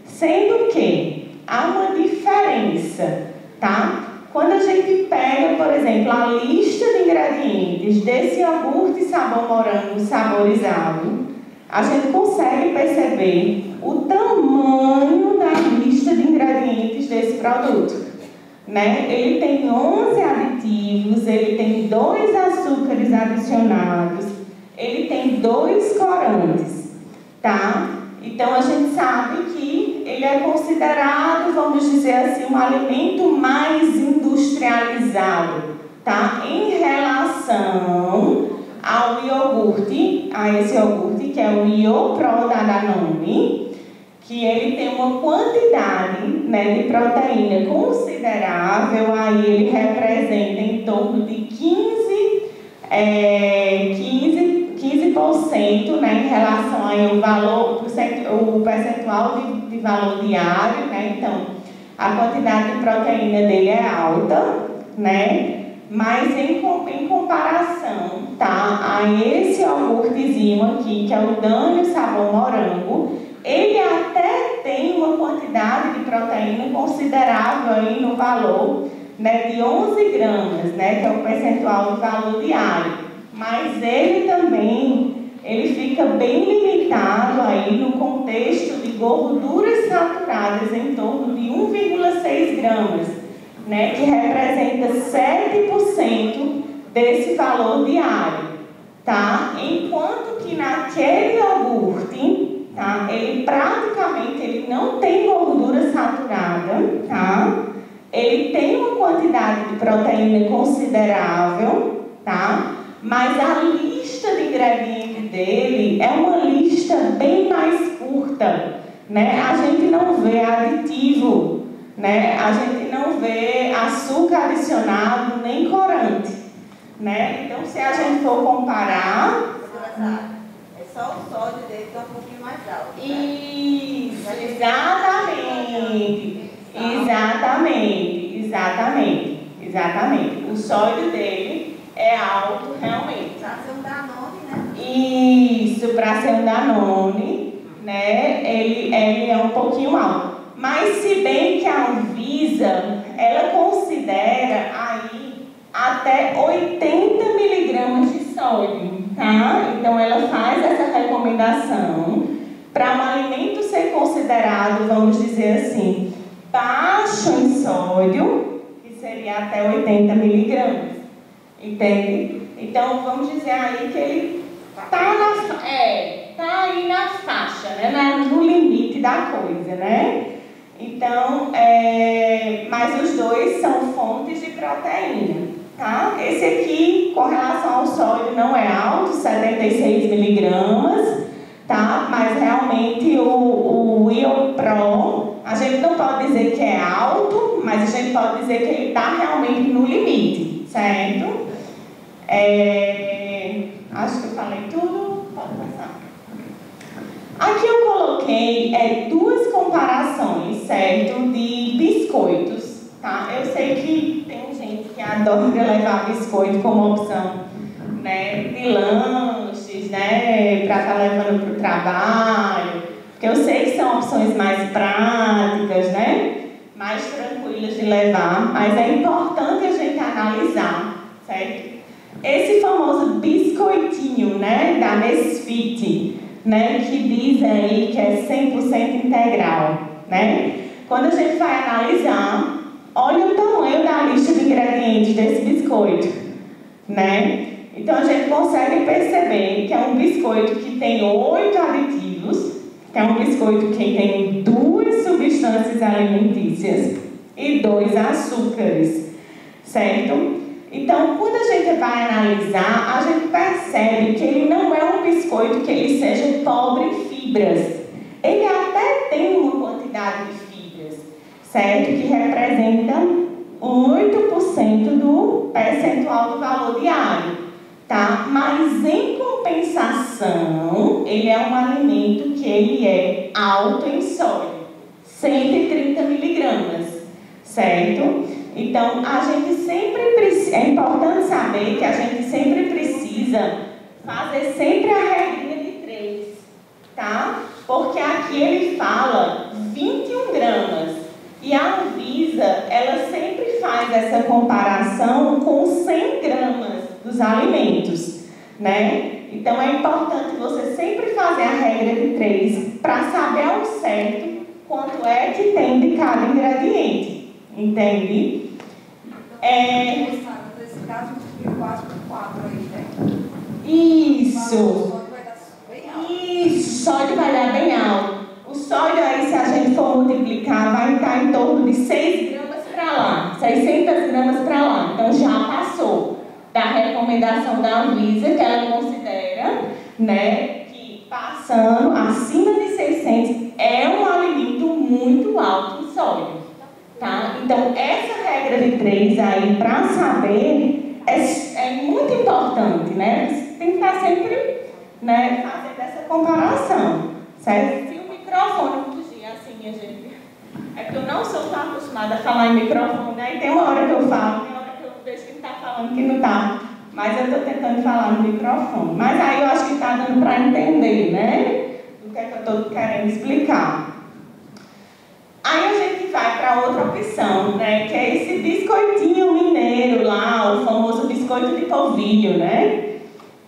S3: sendo que há uma diferença, tá? Quando a gente pega, por exemplo, a lista de ingredientes desse iogurte sabor morango saborizado, a gente consegue perceber o tamanho da lista de ingredientes desse produto, né? Ele tem 11 aditivos, ele tem 2 açúcares adicionados, ele tem 2 corantes, tá? Então a gente sabe que ele é considerado, vamos dizer assim, um alimento mais industrializado, tá? Em relação ao iogurte, a esse iogurte que é o Iopro da Danone, que ele tem uma quantidade, né, de proteína considerável, aí ele representa em torno de 15%, né, em relação aí ao valor, o percentual de valor diário, né? Então a quantidade de proteína dele é alta, né? Mas em comparação, tá, a esse iogurtezinho aqui, que é o Danio sabor morango, ele até tem uma quantidade de proteína considerável aí no valor, né, de 11 gramas, né, que é o percentual do valor diário. Mas ele também, ele fica bem limitado aí no contexto de gorduras saturadas em torno de 1,6 gramas, né, que representa 7% desse valor diário, tá? Enquanto que naquele iogurte, tá, ele praticamente não tem gordura saturada, tá? Ele tem uma quantidade de proteína considerável, tá? Mas a lista de ingredientes dele é uma lista bem mais curta, né? A gente não vê aditivo, né? A gente não vê açúcar adicionado nem corante, né? Então, se a gente for comparar,
S1: é só o sódio dele que é um pouquinho mais alto.
S3: Isso, exatamente. O sódio dele é alto realmente.
S1: Para ser um Danone, né?
S3: Isso, para ser um Danone, né? Ele é um pouquinho alto. Mas se bem que a Anvisa, ela considera aí até 80 miligramas de sódio, tá? Então ela faz essa recomendação para um alimento ser considerado, vamos dizer assim, baixo em sódio, que seria até 80 miligramas, entende? Então vamos dizer aí que ele tá aí na faixa, né? No limite da coisa, né? Então, mas os dois são fontes de proteína, tá? Esse aqui, com relação ao sódio, não é alto, 76 miligramas, tá? Mas realmente o Iopro, a gente não pode dizer que é alto, mas a gente pode dizer que ele está realmente no limite, certo? Acho que eu falei tudo, pode passar. Aqui eu coloquei duas comparações, certo? De biscoitos, tá? Eu sei que tem gente que adora levar biscoito como opção, né, de lanches, né, para estar levando para o trabalho, porque eu sei que são opções mais práticas, né, mais tranquilas de levar, mas é importante a gente analisar, certo? esse famoso biscoitinho, né, da Nesfit, né, que diz aí que é 100% integral, né? Quando a gente vai analisar, olha o tamanho da lista de ingredientes desse biscoito, né? Então a gente consegue perceber que é um biscoito que tem 8 aditivos, que é um biscoito que tem 2 substâncias alimentícias e 2 açúcares, certo? Então, quando a gente vai analisar, a gente percebe que ele não é um biscoito que ele seja pobre em fibras. Ele até tem uma quantidade de fibras, certo? Que representa 8% do percentual do valor diário, tá? Mas, em compensação, ele é um alimento que ele é alto em sódio, 130 miligramas, certo? Então, a gente sempre precisa, é importante saber que a gente sempre precisa fazer sempre a regrinha de 3, tá? Porque aqui ele fala 21 gramas e a Anvisa, ela sempre faz essa comparação com 100 gramas dos alimentos, né? Então, é importante você sempre fazer a regra de 3 para saber ao certo quanto é que tem de cada ingrediente, entende?
S1: Nesse caso, eu quase com 4 aí, né?
S3: Isso. Isso, o sódio vai dar bem alto. O sódio aí, se a gente for multiplicar, vai estar em torno de 6 gramas para lá, 600 gramas para lá. Então, já passou da recomendação da Anvisa, que ela considera, né, que passando acima de 600 é um alimento muito alto em sódio. Tá? Então, essa regra de 3 aí, para saber, é muito importante, né? Você tem que estar sempre, né, fazendo essa comparação, certo? Se o microfone fugir assim, a gente... É que eu não sou tão acostumada a falar em microfone, né? E tem uma hora que eu falo, tem uma hora que eu vejo que está falando que não está. Mas eu estou tentando falar no microfone. Mas aí eu acho que está dando para entender, né? Do que é que eu estou querendo explicar. Aí a gente vai para outra opção, né? Que é esse biscoitinho mineiro lá, o famoso biscoito de polvilho, né?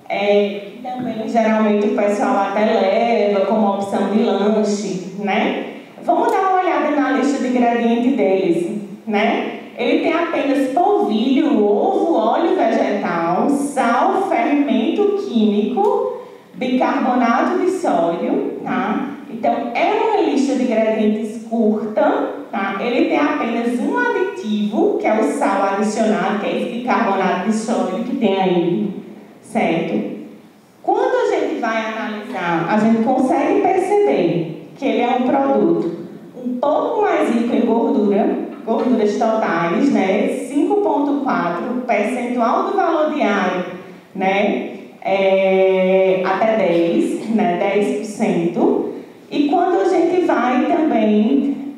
S3: Que também geralmente o pessoal até leva como opção de lanche, né? Vamos dar uma olhada na lista de ingredientes deles, né? Ele tem apenas polvilho, ovo, óleo vegetal, sal, fermento químico, bicarbonato de sódio, tá? Então, é uma lista de ingredientes curta, tá? Ele tem apenas um aditivo, que é o sal adicionado, que é esse bicarbonato de sódio que tem aí, certo? Quando a gente vai analisar, a gente consegue perceber que ele é um produto um pouco mais rico em gorduras totais, né? 5,4, percentual do valor diário, né? Até 10, né? 10%. E quando a gente vai também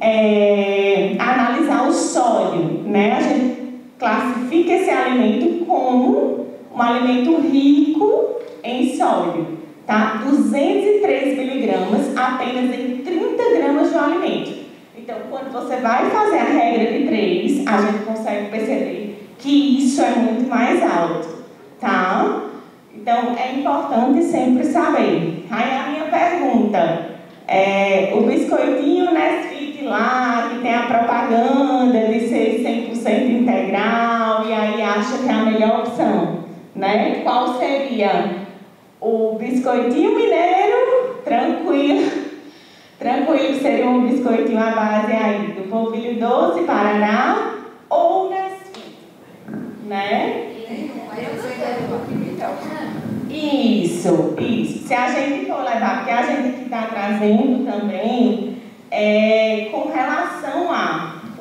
S3: analisar o sódio, né? A gente classifica esse alimento como um alimento rico em sódio, tá? 203 miligramas apenas em 30 gramas de alimento. Então, quando você vai fazer a regra de 3, a gente consegue perceber que isso é muito mais alto, tá? Então, é importante sempre saber. Aí a minha pergunta o biscoitinho Nesfit lá, que tem a propaganda de ser 100% integral, e aí acha que é a melhor opção, né? Qual seria? O biscoitinho mineiro, tranquilo, seria um biscoitinho à base aí do polvilho doce, Paraná, ou Nesfit, né? Isso. Se a gente for levar, porque a gente que está trazendo também, com relação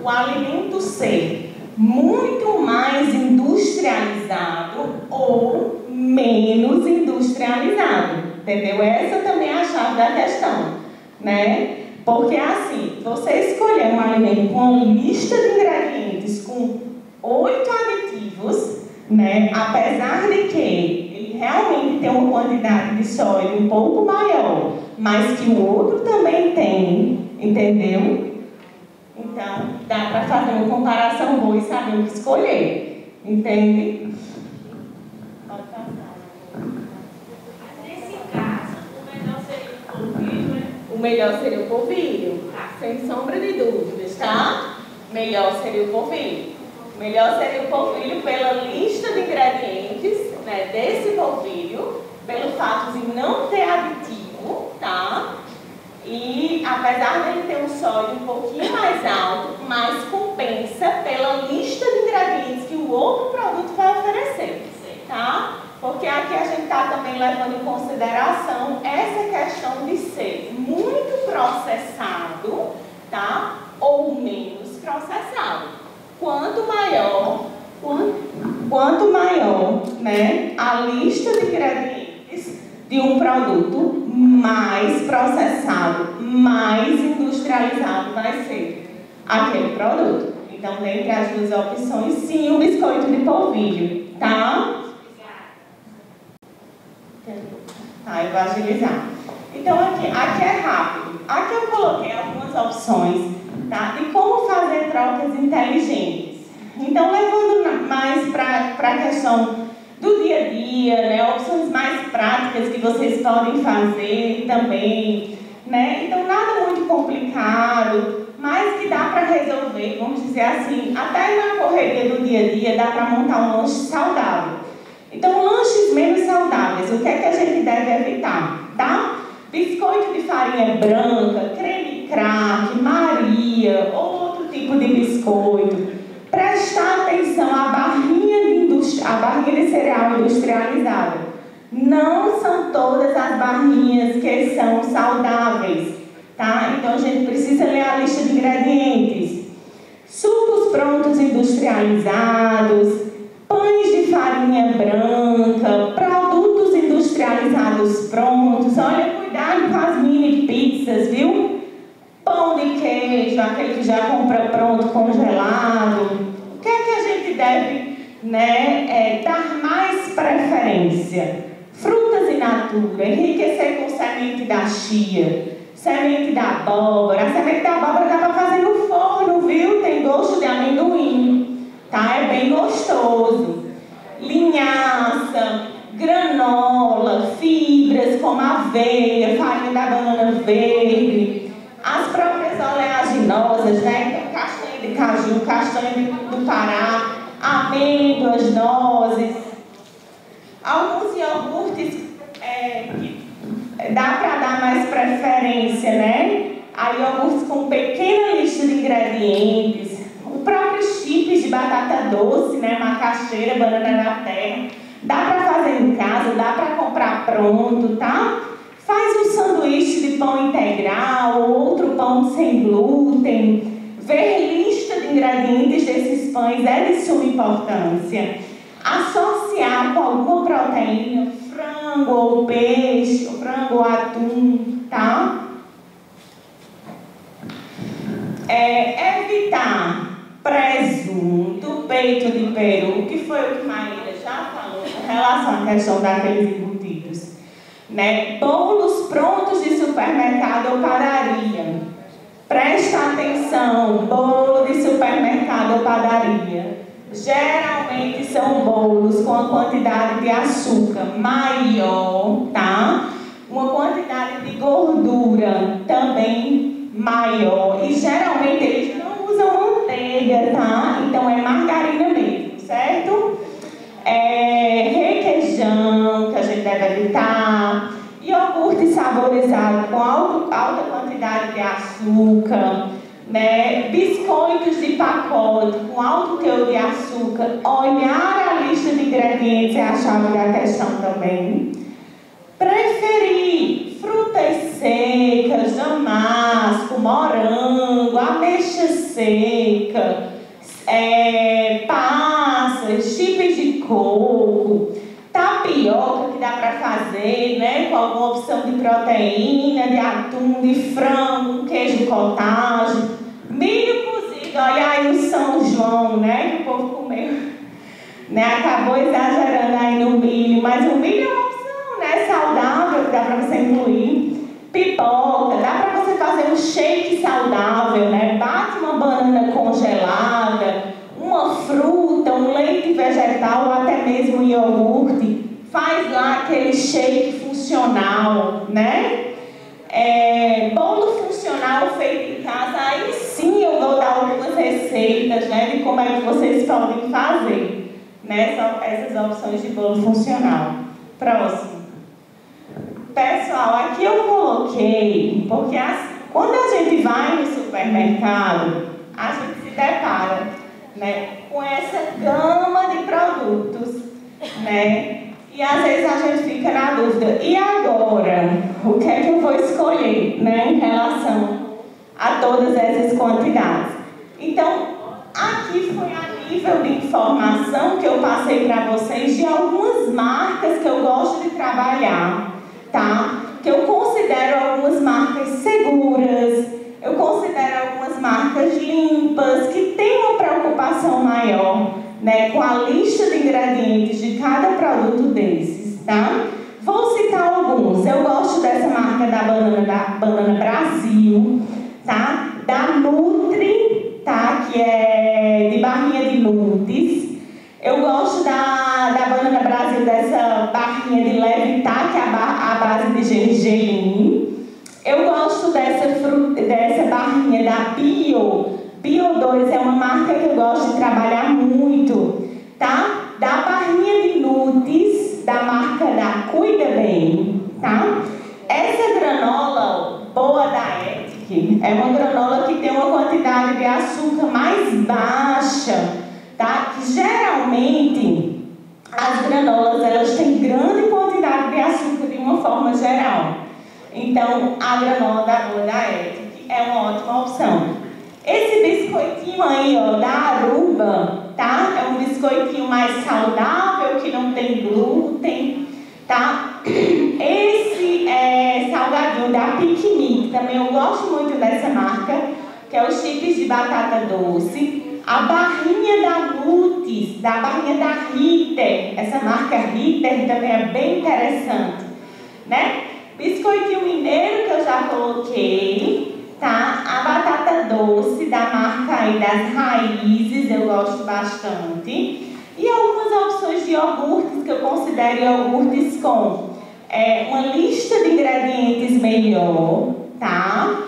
S3: o alimento ser muito mais industrializado ou menos industrializado, entendeu? Essa também é a chave da questão, né? Porque assim, você escolher um alimento com uma lista de ingredientes com 8 aditivos, né? Apesar de que ele realmente tem uma quantidade de sódio um pouco maior, mas que o outro também tem, entendeu? Então, dá para fazer uma comparação boa e saber o que escolher, entende? melhor seria o polvilho, sem sombra de dúvidas, tá? Melhor seria o polvilho. Melhor seria o polvilho pela lista de ingredientes, né, desse polvilho, pelo fato de não ter aditivo, tá? E apesar dele ter um sódio um pouquinho mais alto, mas compensa pela lista de ingredientes que o outro produto vai oferecer, tá? Porque aqui a gente está também levando em consideração essa questão de ser muito processado, tá? Ou menos processado. Quanto maior, né, a lista de ingredientes de um produto, mais processado, mais industrializado vai ser aquele produto. Então, dentre as duas opções, sim, o biscoito de polvilho, tá? Tá, eu vou agilizar. Então, aqui é rápido. Aqui eu coloquei algumas opções, tá, de como fazer trocas inteligentes. Então, levando mais para a questão do dia a dia, né, opções mais práticas que vocês podem fazer também, né? Então, nada muito complicado, mas que dá para resolver, vamos dizer assim, até na correria do dia a dia dá para montar um lanche saudável. Então, lanches menos saudáveis, o que é que a gente deve evitar, tá? Biscoito de farinha branca, creme crack, Maria, outro tipo de biscoito. Prestar atenção à barrinha de cereal industrializada. Não são todas as barrinhas que são saudáveis, tá? Então, a gente precisa ler a lista de ingredientes. Sucos prontos industrializados, pães de farinha branca, produtos industrializados prontos. Olha, cuidado com as mini pizzas, viu? Pão de queijo, aquele que já compra pronto, congelado. O que é que a gente deve, né, dar mais preferência? Frutas in natura, enriquecer com semente da chia, semente da abóbora. A semente da abóbora dá para fazer no forno, viu? Tem gosto de amendoim, tá? É bem gostoso. Linhaça, granola, fibras como aveia, farinha da banana verde, as próprias oleaginosas, né? Então, castanha de caju, castanha do Pará, amêndoas, nozes. Alguns iogurtes que dá para dar mais preferência, né? A iogurtes com pequena lista de ingredientes. O próprio chips de batata doce, né? Macaxeira, banana da terra. Dá para fazer em casa, dá para comprar pronto, tá? Faz um sanduíche de pão integral, outro pão sem glúten. Ver lista de ingredientes desses pães é de suma importância. Associar com alguma proteína, frango ou peixe, frango ou atum, tá? Evitar presunto, peito de peru, que foi o que Maíra já falou em relação à questão daqueles embutidos, né? Bolos prontos de supermercado ou padaria. Presta atenção, bolo de supermercado ou padaria. Geralmente são bolos com a quantidade de açúcar maior, tá? Uma quantidade de gordura também maior. E geralmente eles não usam manteiga, tá? Então é margarina mesmo, certo? Requeijão, que a gente deve evitar. Iogurte saborizado com alta quantidade de açúcar, né? Biscoitos de pacote com alto teor de açúcar. Olhar a lista de ingredientes é a chave da questão também. Preferir frutas secas, damasco, morango, ameixa seca, passas, chips de coco, tapioca que dá para fazer, né, com alguma opção de proteína, de atum, de frango, queijo cottage, milho cozido. Olha aí o São João, né, que o povo comeu, né, acabou exagerando aí no milho, mas o milho é uma opção, né, saudável, que dá para você incluir. Pipoca, dá para você fazer um shake saudável, né, bate uma banana congelada, uma fruta, um leite vegetal ou até mesmo um iogurte, faz lá aquele shake funcional, né? Bolo que vocês podem fazer, né? São essas opções de bolo funcional. Próximo. Pessoal, aqui eu coloquei, porque quando a gente vai no supermercado, a gente se depara, né, com essa gama de produtos, né? E às vezes a gente fica na dúvida, e agora? O que é que eu vou escolher, né, em relação a todas essas quantidades? Então, aqui foi a nível de informação que eu passei para vocês de algumas marcas que eu gosto de trabalhar, tá? Que eu considero algumas marcas seguras, eu considero algumas marcas limpas, que têm uma preocupação maior, né, com a lista de ingredientes de cada produto desses, tá? Vou citar alguns. Eu gosto dessa marca da Banana Brasil, tá? Da Nutri, tá? Que é de barrinha de nudes. Eu gosto da Banana Brasil, dessa barrinha de Levitar, que é a base de gergelim. Eu gosto dessa barrinha da Bio 2, é uma marca que eu gosto de trabalhar muito, tá? Da barrinha de nudes, da marca da Cuida Bem, tá? Essa granola boa da Etic é uma granola que tem uma quantidade de açúcar mais baixa, tá? Que geralmente as granolas elas têm grande quantidade de açúcar de uma forma geral. Então a granola boa da Etic é uma ótima opção. Esse biscoitinho aí, ó, da Aruba, tá? É um biscoitinho mais saudável, que não tem glúten, tá? Esse salgadinho da Piquenique, também eu gosto muito dessa marca, que é os chips de batata doce. A barrinha da Nutis, da barrinha da Ritter, essa marca Ritter também é bem interessante, né? Biscoitinho mineiro que eu já coloquei. Tá? A batata doce da marca aí das Raízes, eu gosto bastante. E algumas opções de iogurtes que eu considero iogurtes com uma lista de ingredientes melhor, tá?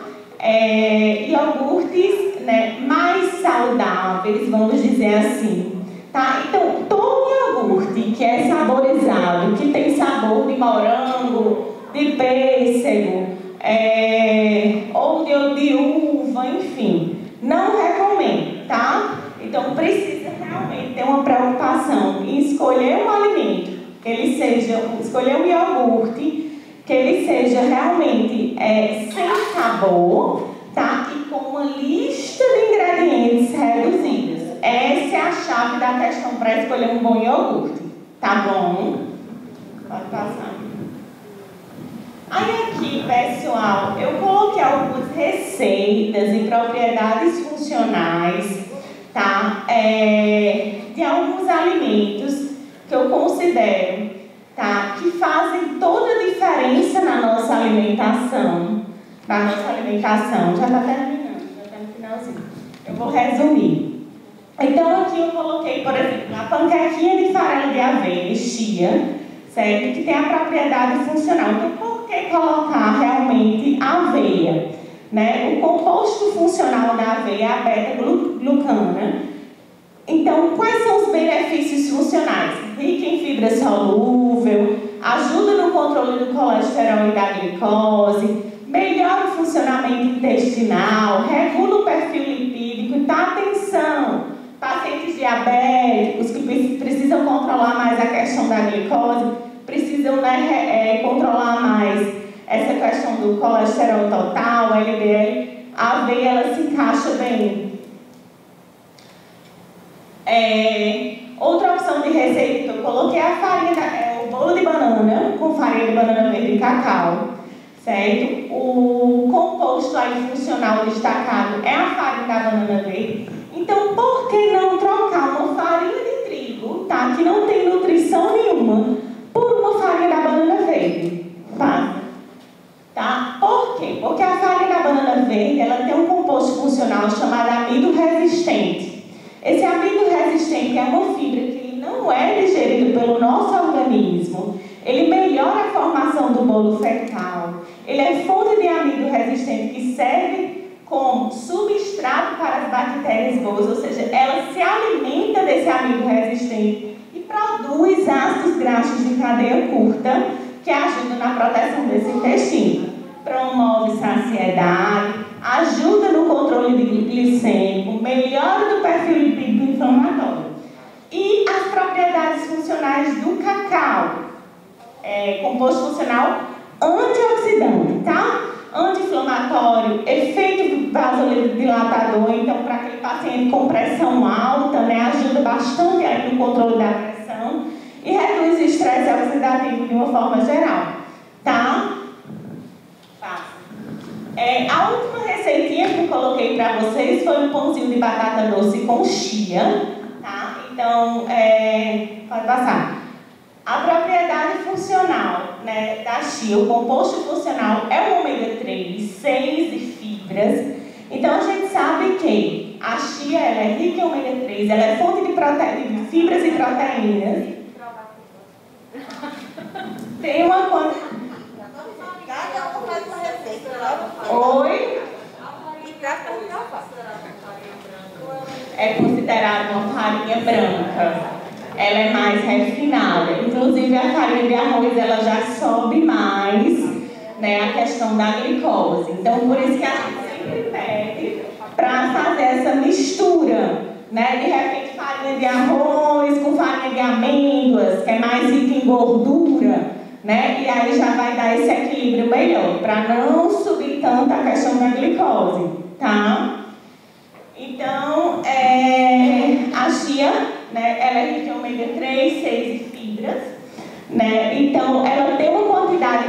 S3: Iogurtes, né, mais saudáveis, vamos dizer assim. Tá? Então, todo iogurte que é saborizado, que tem sabor de morango, de pêssego, ou de uva, enfim, não recomendo, tá? Então precisa realmente ter uma preocupação em escolher um alimento, que ele seja, escolher um iogurte, que ele seja realmente sem sabor, tá? E com uma lista de ingredientes reduzidas. Essa é a chave da questão para escolher um bom iogurte, tá bom? Pode passar. Aí aqui, pessoal, eu coloquei algumas receitas e propriedades funcionais, tá? De alguns alimentos que eu considero, tá? Que fazem toda a diferença na nossa alimentação. Já está terminando, já está no finalzinho. Eu vou resumir. Então aqui eu coloquei, por exemplo, a panquequinha de farelo de aveia, chia, certo? Que tem a propriedade funcional. Então, por que colocar realmente aveia? Né? O composto funcional da aveia é a beta-glucana. Então, quais são os benefícios funcionais? Rica em fibra solúvel, ajuda no controle do colesterol e da glicose, melhora o funcionamento intestinal, regula o perfil lipídico. Então, atenção, pacientes diabéticos que precisam controlar mais a questão da glicose, precisam, né, controlar mais essa questão do colesterol total, LDL, a aveia ela se encaixa bem. Outra opção de receita que eu coloquei é a farinha, o bolo de banana com farinha de banana verde e cacau, certo? O composto aí funcional destacado é a farinha da banana verde. Então, por que não trocar uma farinha de trigo, tá? Que não tem nutrição nenhuma, por uma farinha da banana verde? Tá? Por quê? Porque a farinha da banana verde ela tem um composto funcional chamado amido resistente. Esse amido resistente é uma fibra que ele não é digerido pelo nosso organismo. Ele melhora a formação do bolo fecal. Ele é fonte de amido resistente que serve como substrato substrato para as bactérias boas, ou seja, ela se alimenta desse amido resistente e produz ácidos graxos de cadeia curta que ajudam na proteção desse intestino. Promove saciedade, ajuda no controle glicêmico, melhora o perfil lipídico inflamatório. E as propriedades funcionais do cacau, composto funcional antioxidante, tá? Anti-inflamatório, efeito vasodilatador, então para aquele paciente com pressão alta, né, ajuda bastante aí no controle da pressão e reduz o estresse oxidativo de uma forma geral, tá? A última receitinha que eu coloquei para vocês foi um pãozinho de batata doce com chia, tá? Então, pode passar. A propriedade funcional, né, da chia, o composto funcional é o ômega 3, 6 e fibras. Então, a gente sabe que a chia ela é rica em ômega 3, ela é fonte de fibras e proteínas. Tem uma coisa...
S1: Cada um faz uma receita.
S3: Oi? É considerada uma farinha branca. Ela é mais refinada. Inclusive, a farinha de arroz ela já sobe mais, né, a questão da glicose. Então, por isso que a gente sempre pede para fazer essa mistura, né? De repente, farinha de arroz com farinha de amêndoas, que é mais rica em gordura, né? E aí já vai dar esse equilíbrio melhor, para não subir tanto a questão da glicose, tá? Então, a chia, né, ela é rica em ômega 3, 6 e fibras, né? Então, ela tem uma quantidade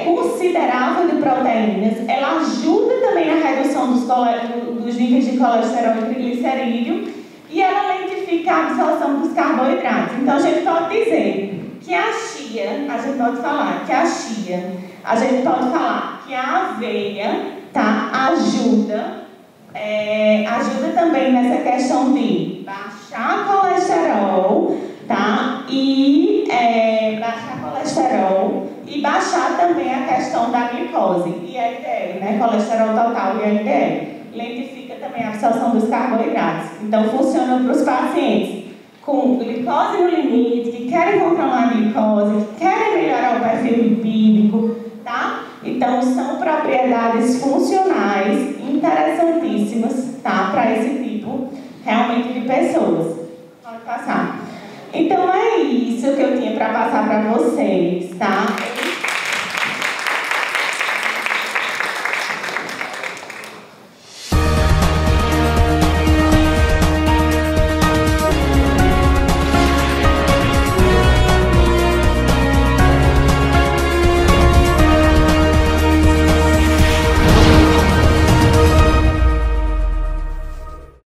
S3: considerável de proteínas, ela ajuda também na redução dos níveis de colesterol e triglicerídeo e ela lentifica a absorção dos carboidratos. Então, a gente pode dizer que a chia, a gente pode falar que a chia, a gente pode falar que a aveia, tá, ajuda também nessa questão de baixar colesterol, tá, e baixar colesterol e baixar também a questão da glicose e LDL, né, colesterol total e LDL. Lentifica também a absorção dos carboidratos. Então, funciona para os pacientes com glicose no limite, que querem controlar a glicose, que querem melhorar o perfil lipídico, tá? Então, são propriedades funcionais interessantíssimas, tá? Para esse tipo, realmente, de pessoas. Pode passar. Então, é isso que eu tinha para passar para vocês, tá?